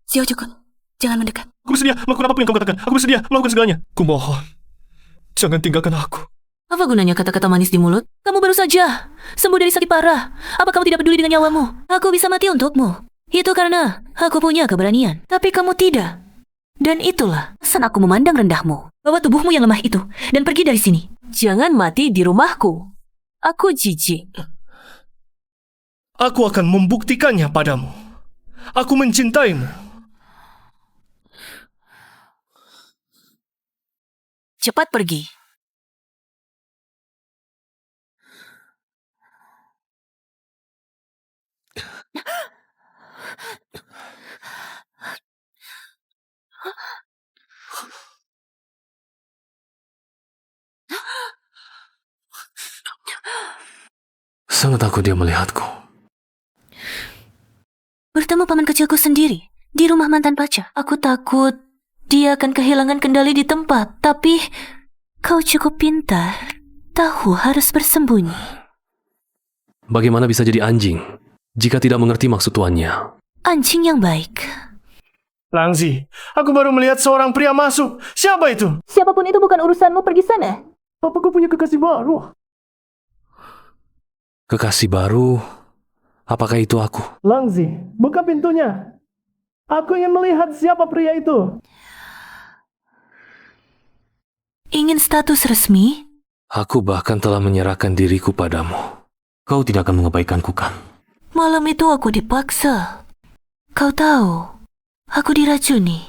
Xiao Cukun, jangan mendekat.
Aku bersedia melakukan apapun yang kamu katakan. Aku bersedia melakukan segalanya. Kumohon, jangan tinggalkan aku.
Apa gunanya kata-kata manis di mulut? Kamu baru saja sembuh dari sakit parah. Apa kamu tidak peduli dengan nyawamu? Aku bisa mati untukmu. Itu karena aku punya keberanian. Tapi kamu tidak. Dan itulah alasan aku memandang rendahmu. Bawa tubuhmu yang lemah itu dan pergi dari sini. Jangan mati di rumahku. Aku jijik.
Aku akan membuktikannya padamu. Aku mencintaimu.
Cepat pergi.
Sangat takut dia melihatku.
Bertemu paman kecilku sendiri di rumah mantan pacar. Aku takut dia akan kehilangan kendali di tempat. Tapi kau cukup pintar. Tahu harus bersembunyi.
Bagaimana bisa jadi anjing jika tidak mengerti maksud tuannya?
Anjing yang baik.
Langzi, aku baru melihat seorang pria masuk. Siapa itu?
Siapapun itu bukan urusanmu, pergi sana.
Apa kau punya kekasih baru?
Kekasih baru? Apakah itu aku?
Langzi, buka pintunya. Aku ingin melihat siapa pria itu.
Ingin status resmi?
Aku bahkan telah menyerahkan diriku padamu. Kau tidak akan mengabaikanku, kan?
Malam itu aku dipaksa. Kau tahu, aku diracuni.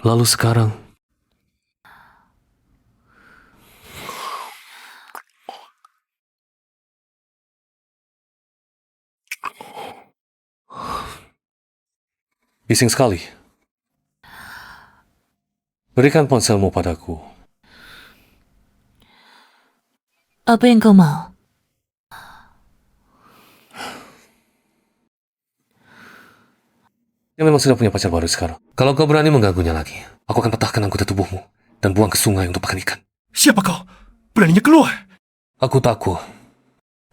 Lalu sekarang? Bising sekali. Berikan ponselmu padaku.
Apa yang kau mau?
Yang memang sudah punya pacar baru sekarang. Kalau kau berani mengganggunya lagi, aku akan patahkan anggota tubuhmu dan buang ke sungai untuk makan ikan.
Siapa kau? Beraninya keluar?
Aku takut.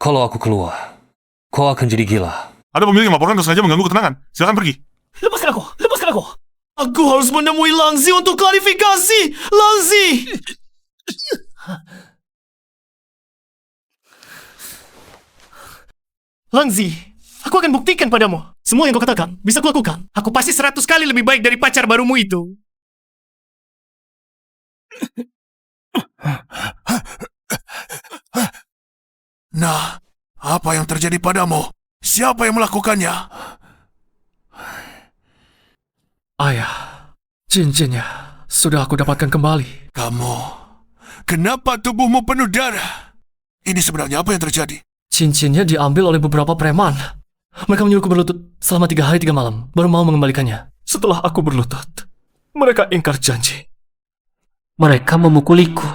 Kalau aku keluar, kau akan jadi gila.
Ada pemilik yang melaporkan dan sengaja mengganggu ketenangan. Silakan pergi.
Lepaskan aku! Lepaskan aku! Aku harus menemui Langzi untuk klarifikasi! Langzi! Langzi, aku akan buktikan padamu. Semua yang kau katakan bisa kulakukan. Aku pasti 100 kali lebih baik dari pacar barumu itu.
Nah, apa yang terjadi padamu? Siapa yang melakukannya?
Ayah, cincinnya sudah aku dapatkan kembali.
Kamu, kenapa tubuhmu penuh darah? Ini sebenarnya apa yang terjadi?
Cincinnya diambil oleh beberapa preman. Mereka menyuruhku berlutut selama 3 hari 3 malam, baru mau mengembalikannya. Setelah aku berlutut, mereka ingkar janji. Mereka memukuliku,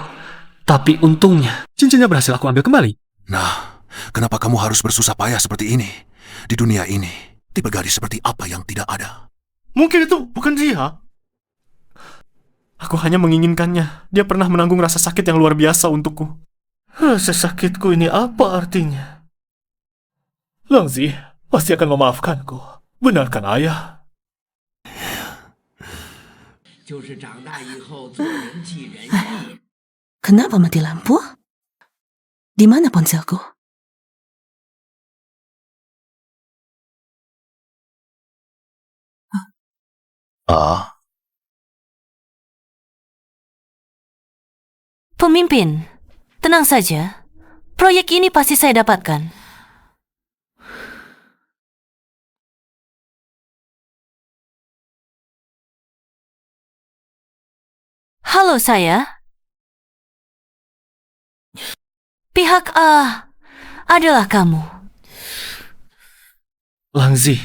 tapi untungnya cincinnya berhasil aku ambil kembali.
Nah, kenapa kamu harus bersusah payah seperti ini? Di dunia ini, tipe gadis seperti apa yang tidak ada?
Mungkin itu bukan dia. Aku hanya menginginkannya. Dia pernah menanggung rasa sakit yang luar biasa untukku. Rasa sakitku ini apa artinya? Langzi pasti akan memaafkanku. Benarkan ayah?
Kenapa mati lampu? Di mana ponselku?
Pemimpin, tenang saja. Proyek ini pasti saya dapatkan. Halo saya. Pihak A adalah kamu.
Langzi,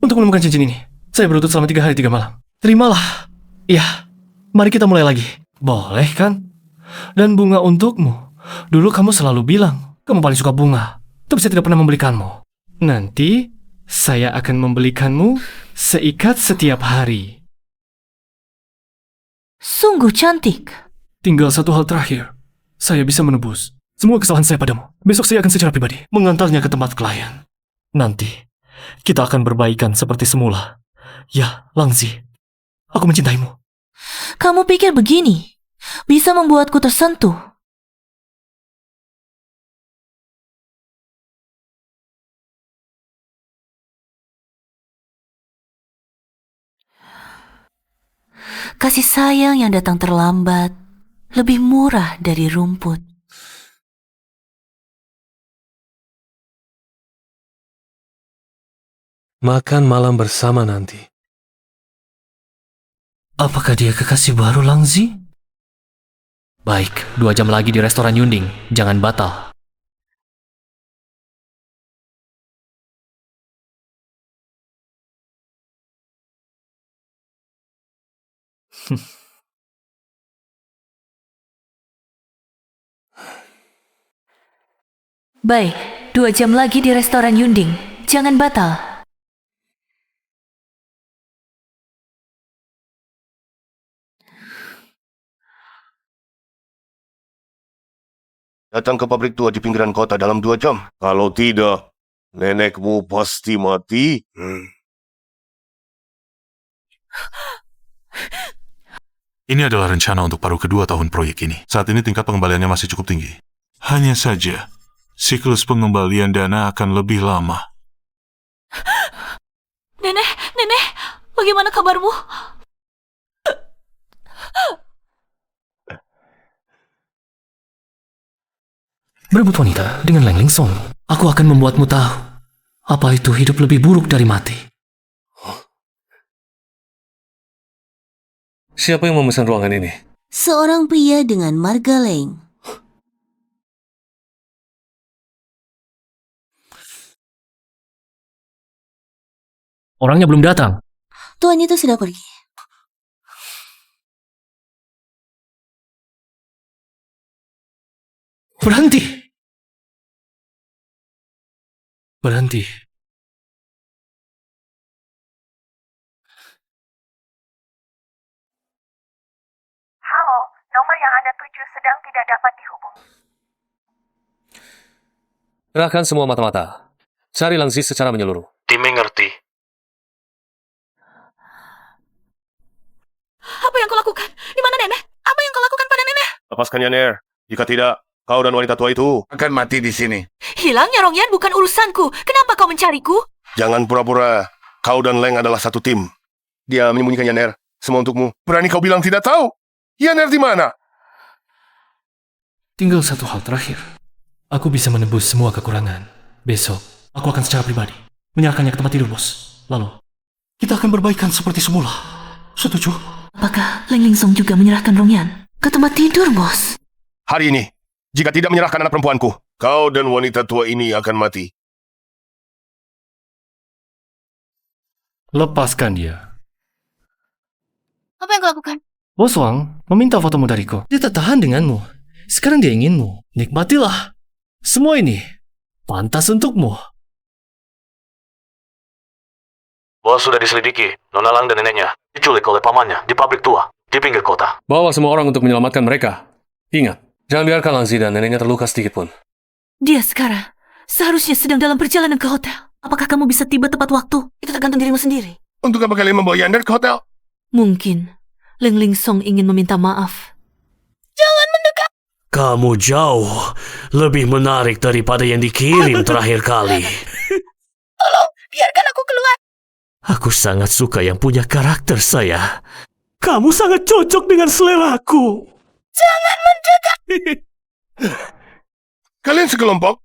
untuk menemukan cincin ini, saya berlutut selama 3 hari 3 malam. Terimalah. Ya, mari kita mulai lagi. Boleh kan? Dan bunga untukmu. Dulu kamu selalu bilang, kamu paling suka bunga. Tapi saya tidak pernah membelikanmu. Nanti, saya akan membelikanmu seikat setiap hari.
Sungguh cantik.
Tinggal satu hal terakhir. Saya bisa menebus semua kesalahan saya padamu. Besok saya akan secara pribadi mengantarnya ke tempat klien. Nanti, kita akan berbaikan seperti semula. Ya, Langzi, aku mencintaimu.
Kamu pikir begini bisa membuatku tersentuh? Kasih sayang yang datang terlambat lebih murah dari rumput.
Makan malam bersama nanti.
Apakah dia kekasih baru, Langzi? Baik, 2 jam lagi di restoran Yunding. Jangan batal.
Baik, 2 jam lagi di restoran Yunding. Jangan batal.
Datang ke pabrik tua di pinggiran kota dalam 2 jam. Kalau tidak, nenekmu pasti mati.
Ini adalah rencana untuk paruh kedua tahun proyek ini. Saat ini tingkat pengembaliannya masih cukup tinggi. Hanya saja, siklus pengembalian dana akan lebih lama.
Nenek, bagaimana kabarmu?
Berebut wanita dengan Leng Ling Song. Aku akan membuatmu tahu apa itu hidup lebih buruk dari mati.
Siapa yang memesan ruangan ini?
Seorang pria dengan marga Leng.
Orangnya belum datang.
Tuan itu sudah pergi.
Berhenti. Berhenti.
Halo, nomor yang Anda tuju sedang tidak dapat dihubungi.
Kerahkan semua mata-mata. Cari Langzi secara menyeluruh.
Dimengerti.
Apa yang kau lakukan? Di mana nenek? Apa yang kau lakukan pada nenek?
Lepaskan Yaner. Jika tidak, kau dan wanita tua itu
Akan mati di sini.
Hilangnya Rongyan bukan urusanku. Kenapa kau mencariku?
jangan pura-pura. Kau dan Leng adalah satu tim. Dia menyembunyikan Yaner. Semua untukmu. Berani kau bilang tidak tahu? Yaner di mana?
Tinggal satu hal terakhir. Aku bisa menebus semua kekurangan. Besok, aku akan secara pribadi menyerahkannya ke tempat tidur, bos. Lalu, kita akan berbaikan seperti semula. Setuju?
Apakah Leng Ling Song juga menyerahkan Rongyan ke tempat tidur, bos?
Hari ini, jika tidak menyerahkan anak perempuanku, kau dan wanita tua ini akan mati.
Lepaskan dia.
Apa yang kau lakukan?
Bos Wang meminta fotomu dariku. Dia tak tahan denganmu. Sekarang dia inginmu. Nikmatilah. Semua ini pantas untukmu.
Bos sudah diselidiki. Nona Lang dan neneknya diculik oleh pamannya di pabrik tua di pinggir kota.
Bawa semua orang untuk menyelamatkan mereka. Ingat, jangan biarkan Langzi dan neneknya terluka sedikit pun.
Dia sekarang seharusnya sedang dalam perjalanan ke hotel. Apakah kamu bisa tiba tepat waktu? Itu tergantung dirimu sendiri.
Untuk apa kalian membawa Yaner ke hotel?
Mungkin Leng Ling Song ingin meminta maaf.
Jangan mendekat.
Kamu jauh lebih menarik daripada yang dikirim terakhir kali.
Tolong, biarkan aku keluar.
Aku sangat suka yang punya karakter saya. Kamu sangat cocok dengan seleraku.
Jangan mendekat.
Kalian sekelompok?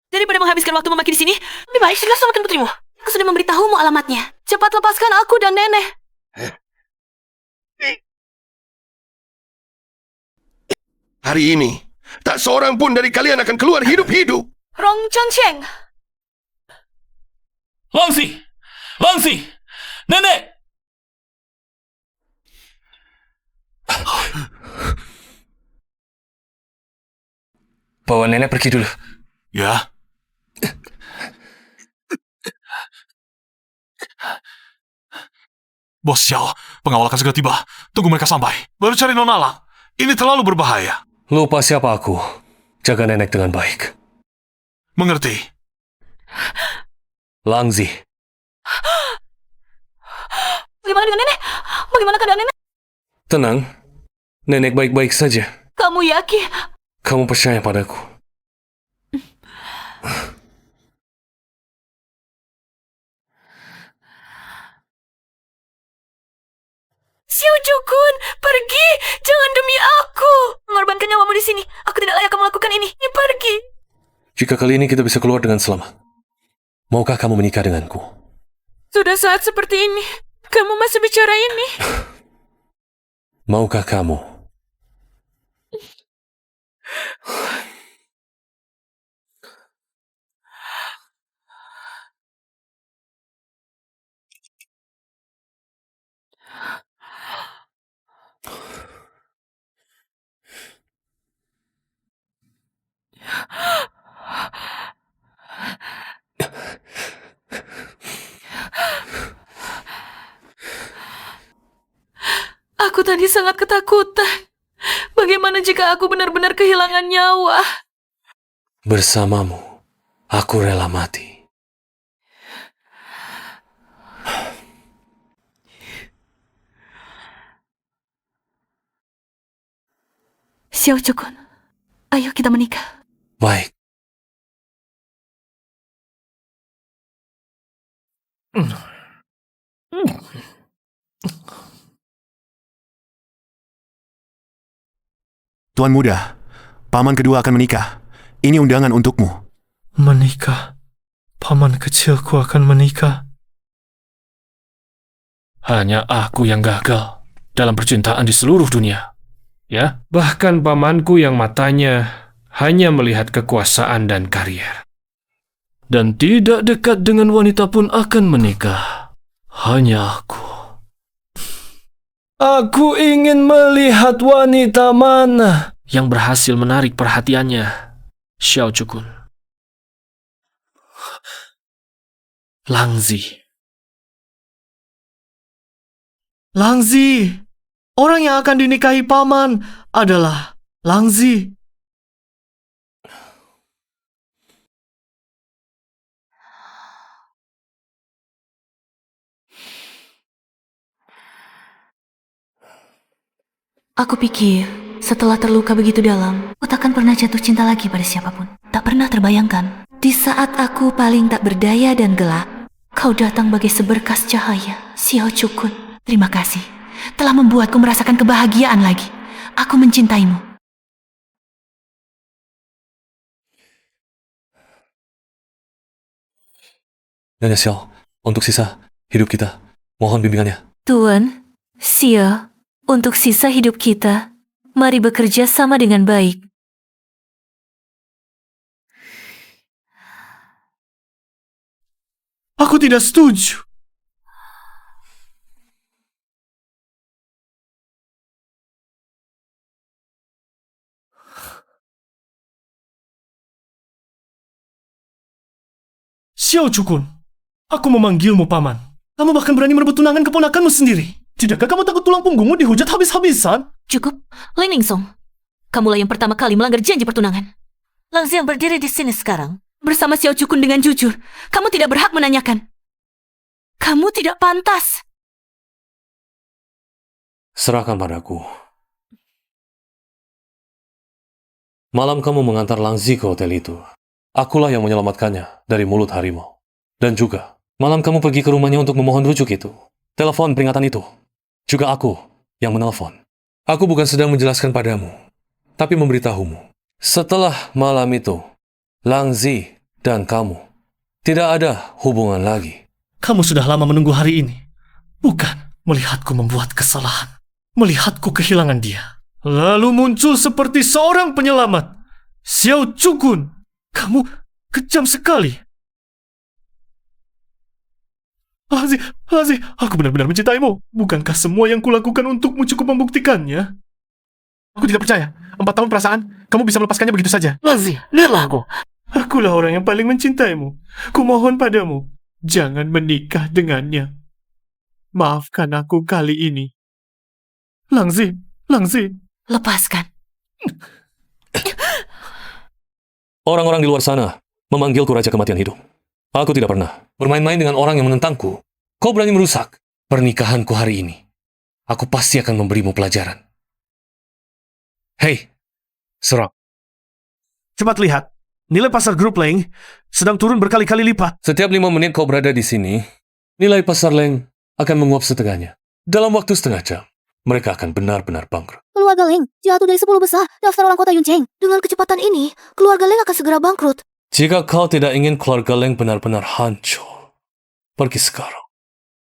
Daripada menghabiskan waktu memaki di sini, lebih baik segera selamatkan putrimu. Aku sudah memberitahumu alamatnya. Cepat lepaskan aku dan nenek.
Hari ini, tak seorang pun dari kalian akan keluar hidup-hidup.
Rong Changcheng.
Langzi! Langzi! Nenek! Bawa nenek pergi dulu.
Ya. Bos Xiao, pengawal akan segera tiba. Tunggu mereka sampai. Baru cari Nona Lang. Ini terlalu berbahaya.
Lupa siapa aku. Jaga nenek dengan baik.
Mengerti?
Langzi.
Bagaimana dengan nenek? Bagaimana keadaan nenek?
Tenang. Nenek baik-baik saja.
Kamu yakin?
Kamu percaya padaku.
Xiao Jukun, pergi! Jangan demi aku! Mengorbankan nyawamu di sini. Aku tidak layak kamu melakukan ini. Pergi!
Jika kali ini kita bisa keluar dengan selamat, maukah kamu menikah denganku?
Sudah saat seperti ini, kamu masih bicara ini?
Maukah kamu?
Aku tadi sangat ketakutan. Bagaimana jika aku benar-benar kehilangan nyawa?
Bersamamu, aku rela mati.
Xiao Chukun, ayo kita menikah.
Baik.
Tuan muda, paman kedua akan menikah. Ini undangan untukmu.
Menikah? Paman kecilku akan menikah?
Hanya aku yang gagal dalam percintaan di seluruh dunia. Ya, bahkan pamanku yang matanya hanya melihat kekuasaan dan karier. Dan tidak dekat dengan wanita pun akan menikah. Hanya aku. Aku ingin melihat wanita mana yang berhasil menarik perhatiannya, Xiao Chukun. Langzi.
Langzi! Orang yang akan dinikahi paman adalah Langzi.
Aku pikir, setelah terluka begitu dalam, aku takkan pernah jatuh cinta lagi pada siapapun. Tak pernah terbayangkan, di saat aku paling tak berdaya dan gelap, kau datang bagai seberkas cahaya. Xiao Chukun, terima kasih. Telah membuatku merasakan kebahagiaan lagi. Aku mencintaimu.
Nyonya Xiao, untuk sisa hidup kita, mohon bimbingannya.
Tuan, Xiao, untuk sisa hidup kita, mari bekerja sama dengan baik.
Aku tidak setuju. Xiao Chukun, aku memanggilmu paman. Kamu bahkan berani merebut tunangan keponakanmu sendiri. Tidakkah kamu takut tulang punggungmu dihujat habis-habisan?
Cukup, Ling Lingsong. Kamulah yang pertama kali melanggar janji pertunangan. Langzi yang berdiri di sini sekarang, bersama Xiao Chukun dengan jujur, kamu tidak berhak menanyakan. Kamu tidak pantas.
Serahkan padaku. Malam kamu mengantar Langzi ke hotel itu. Akulah yang menyelamatkannya dari mulut harimau. Dan juga, malam kamu pergi ke rumahnya untuk memohon rujuk itu. Telepon peringatan itu. Juga aku yang menelpon. Aku bukan sedang menjelaskan padamu, tapi memberitahumu. Setelah malam itu, Langzi dan kamu tidak ada hubungan lagi.
Kamu sudah lama menunggu hari ini. Bukan melihatku membuat kesalahan. Melihatku kehilangan dia. Lalu muncul seperti seorang penyelamat. Xiao Chukun. Kamu kejam sekali. Langzi, aku benar-benar mencintaimu. Bukankah semua yang kulakukan untukmu cukup membuktikannya? Aku tidak percaya. 4 tahun perasaan, kamu bisa melepaskannya begitu saja. Langzi, lihatlah aku. Akulah orang yang paling mencintaimu. Kumohon padamu, jangan menikah dengannya. Maafkan aku kali ini. Langzi.
Lepaskan.
Orang-orang di luar sana memanggilku Raja Kematian Hidup. Aku tidak pernah bermain-main dengan orang yang menentangku. Kau berani merusak pernikahanku hari ini. Aku pasti akan memberimu pelajaran. Hei, serang.
Cepat lihat, nilai pasar grup Leng sedang turun berkali-kali lipat.
Setiap 5 menit kau berada di sini, nilai pasar Leng akan menguap setengahnya. Dalam waktu setengah jam, mereka akan benar-benar bangkrut.
Keluarga Leng jatuh dari 10 besar daftar orang kota Yuncheng. Dengan kecepatan ini, keluarga Leng akan segera bangkrut.
Jika kau tidak ingin keluarga Leng benar-benar hancur, pergi sekarang.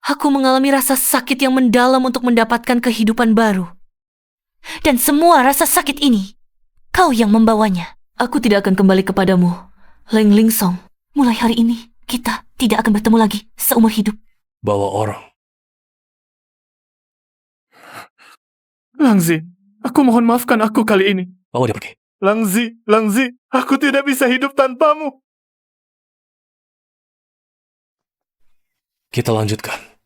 Aku mengalami rasa sakit yang mendalam untuk mendapatkan kehidupan baru. Dan semua rasa sakit ini, kau yang membawanya. Aku tidak akan kembali kepadamu, Leng Lingsong. Mulai hari ini, kita tidak akan bertemu lagi seumur hidup.
Bawa orang.
Langzi, aku mohon maafkan aku kali ini.
Bawa dia pergi.
Langzi, aku tidak bisa hidup tanpamu.
Kita lanjutkan.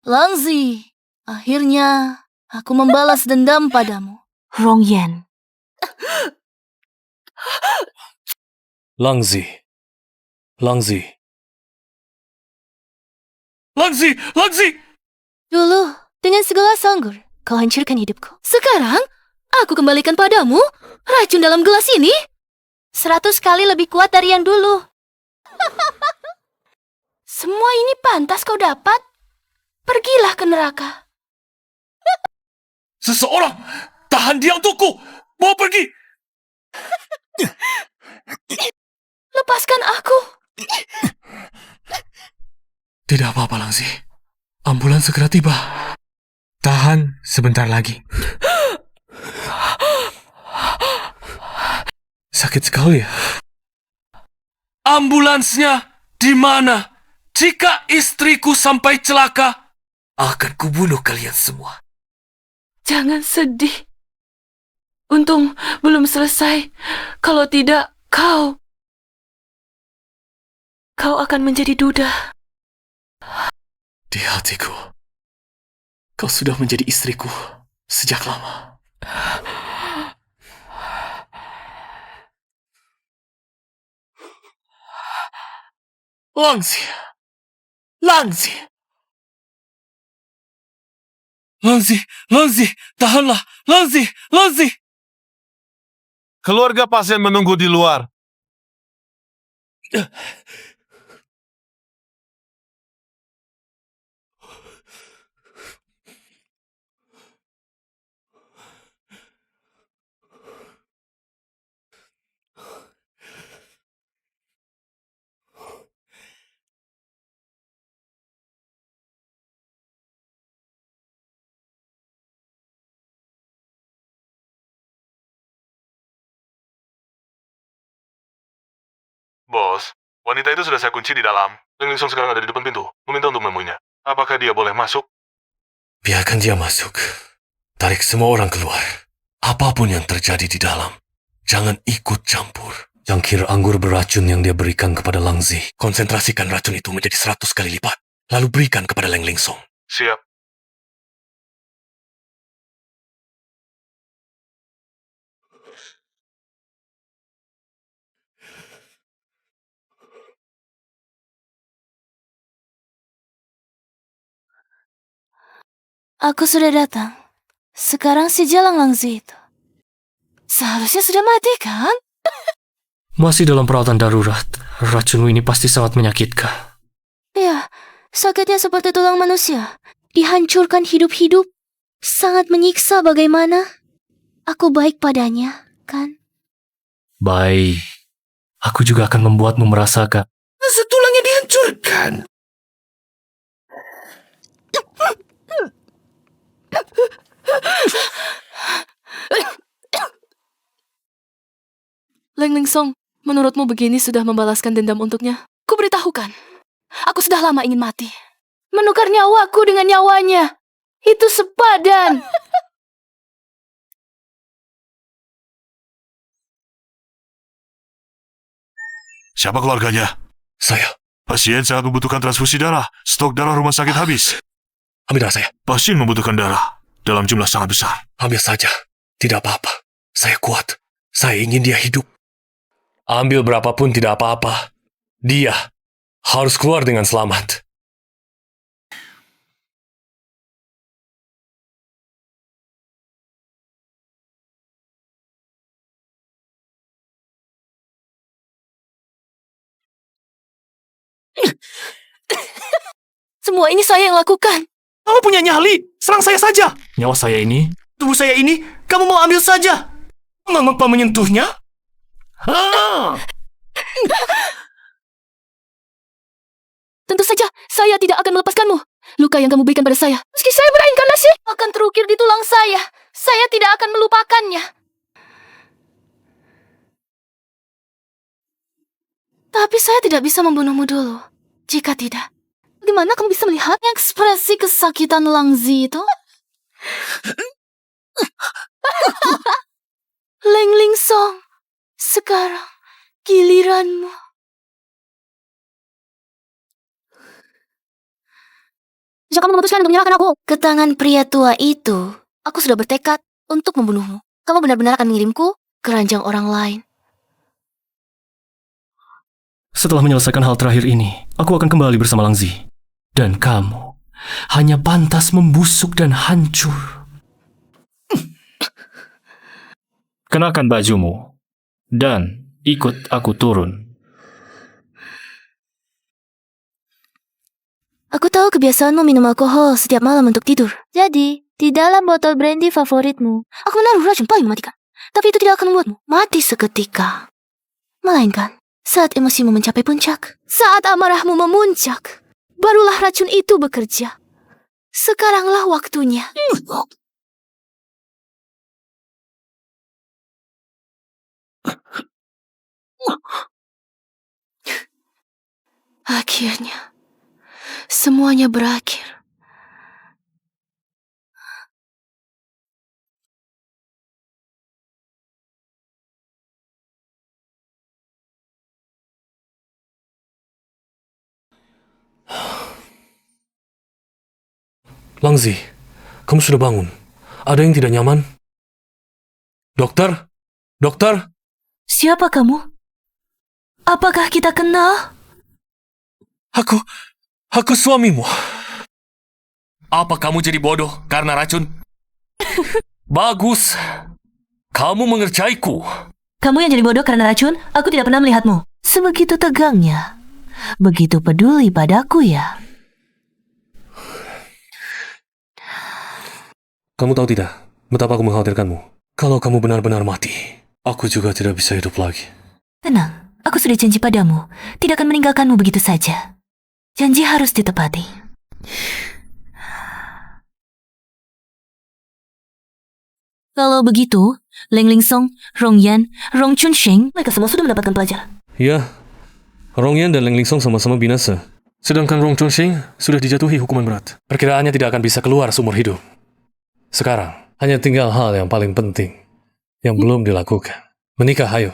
Langzi, akhirnya aku membalas dendam padamu.
Rongyan,
Langzi. Langzi.
Langzi! Langzi!
Dulu, dengan segala sanggur, kau hancurkan hidupku. Sekarang, aku kembalikan padamu racun dalam gelas ini. 100 kali lebih kuat dari yang dulu. Semua ini pantas kau dapat. Pergilah ke neraka.
Seseorang! Tahan dia untukku! Bawa pergi!
Lepaskan aku.
Tidak apa-apa, Langzi. Ambulans segera tiba. Tahan sebentar lagi. Sakit sekali ya?
Ambulansnya di mana? Jika istriku sampai celaka, akan kubunuh kalian semua.
Jangan sedih. Untung belum selesai. Kalau tidak, kau akan menjadi duda.
Di hatiku, kau sudah menjadi istriku sejak lama. Langzi! Langzi!
Langzi! Langzi! Tahanlah! Langzi! Langzi!
Keluarga pasien menunggu di luar. Bos, wanita itu sudah saya kunci di dalam. Leng Lingsong sekarang ada di depan pintu, meminta untuk menemuinya. Apakah dia boleh masuk?
Biarkan dia masuk. Tarik semua orang keluar. Apapun yang terjadi di dalam, jangan ikut campur. Jangkir anggur beracun yang dia berikan kepada Langzi, konsentrasikan racun itu menjadi 100 kali lipat, lalu berikan kepada Leng Lingsong.
Siap.
Aku sudah datang. Sekarang si Jalang Langzi itu seharusnya sudah mati, kan?
Masih dalam perawatan darurat. Racunmu ini pasti sangat menyakitkan.
Ya, sakitnya seperti tulang manusia. Dihancurkan hidup-hidup. Sangat menyiksa bagaimana. Aku baik padanya, kan?
Baik. Aku juga akan membuatmu merasakan.
Setulangnya dihancurkan.
Leng Lingsong, menurutmu begini sudah membalaskan dendam untuknya? Kuberitahukan, aku sudah lama ingin mati. Menukar nyawaku dengan nyawanya. Itu sepadan.
Siapa keluarganya?
Saya.
Pasien sangat membutuhkan transfusi darah. Stok darah rumah sakit habis.
Ambil darah saya.
Pasien membutuhkan darah dalam jumlah sangat besar.
Ambil saja. Tidak apa-apa. Saya kuat. Saya ingin dia hidup. Ambil berapapun tidak apa-apa. Dia harus keluar dengan selamat.
Semua ini saya yang lakukan.
Kamu punya nyali, serang saya saja. Nyawa saya ini, tubuh saya ini, kamu mau ambil saja. Mengapa menyentuhnya?
Tentu saja, saya tidak akan melepaskanmu. Luka yang kamu berikan pada saya, meski saya berinkarnasi, akan terukir di tulang saya. Saya tidak akan melupakannya. Tapi saya tidak bisa membunuhmu dulu. Jika tidak, bagaimana kamu bisa melihat ekspresi kesakitan Langzi itu? Leng Lingsong, sekarang giliranmu.
Sejak kamu memutuskan untuk menyerahkan aku.
Ke tangan pria tua itu, aku sudah bertekad untuk membunuhmu. Kamu benar-benar akan mengirimku ke ranjang orang lain.
Setelah menyelesaikan hal terakhir ini, aku akan kembali bersama Langzi. Dan kamu hanya pantas membusuk dan hancur. Kenakan bajumu dan ikut aku turun.
Aku tahu kebiasaanmu minum alkohol setiap malam untuk tidur.
Jadi, di dalam botol brandy favoritmu,
Aku menaruh racun paling mematikan. Tapi itu tidak akan membuatmu mati seketika. Melainkan, saat emosimu mencapai puncak.
saat amarahmu memuncak, barulah racun itu bekerja. Sekaranglah waktunya.
Akhirnya, semuanya berakhir.
Langzi, kamu sudah bangun. Ada yang tidak nyaman? Dokter? Dokter?
Siapa kamu? Apakah kita kenal?
Aku suamimu.
Apa kamu jadi bodoh karena racun? Bagus. Kamu mengerjaiku.
Kamu yang jadi bodoh karena racun? Aku tidak pernah melihatmu. Sebegitu tegangnya. Begitu peduli padaku ya.
Kamu tahu tidak betapa aku mengkhawatirkanmu? Kalau kamu benar-benar mati, aku juga tidak bisa hidup lagi.
Tenang, aku sudah janji padamu. Tidak akan meninggalkanmu begitu saja. Janji harus ditepati. Kalau begitu, Leng Lingsong, Rong Yan, Rong Chunsheng, mereka semua sudah mendapatkan pelajaran.
Ya, Rong Yan dan Leng Lingsong sama-sama binasa. Sedangkan Rong Chunsheng sudah dijatuhi hukuman berat. Perkiraannya tidak akan bisa keluar seumur hidup. Sekarang, hanya tinggal hal yang paling penting yang belum dilakukan. Menikah, ayo.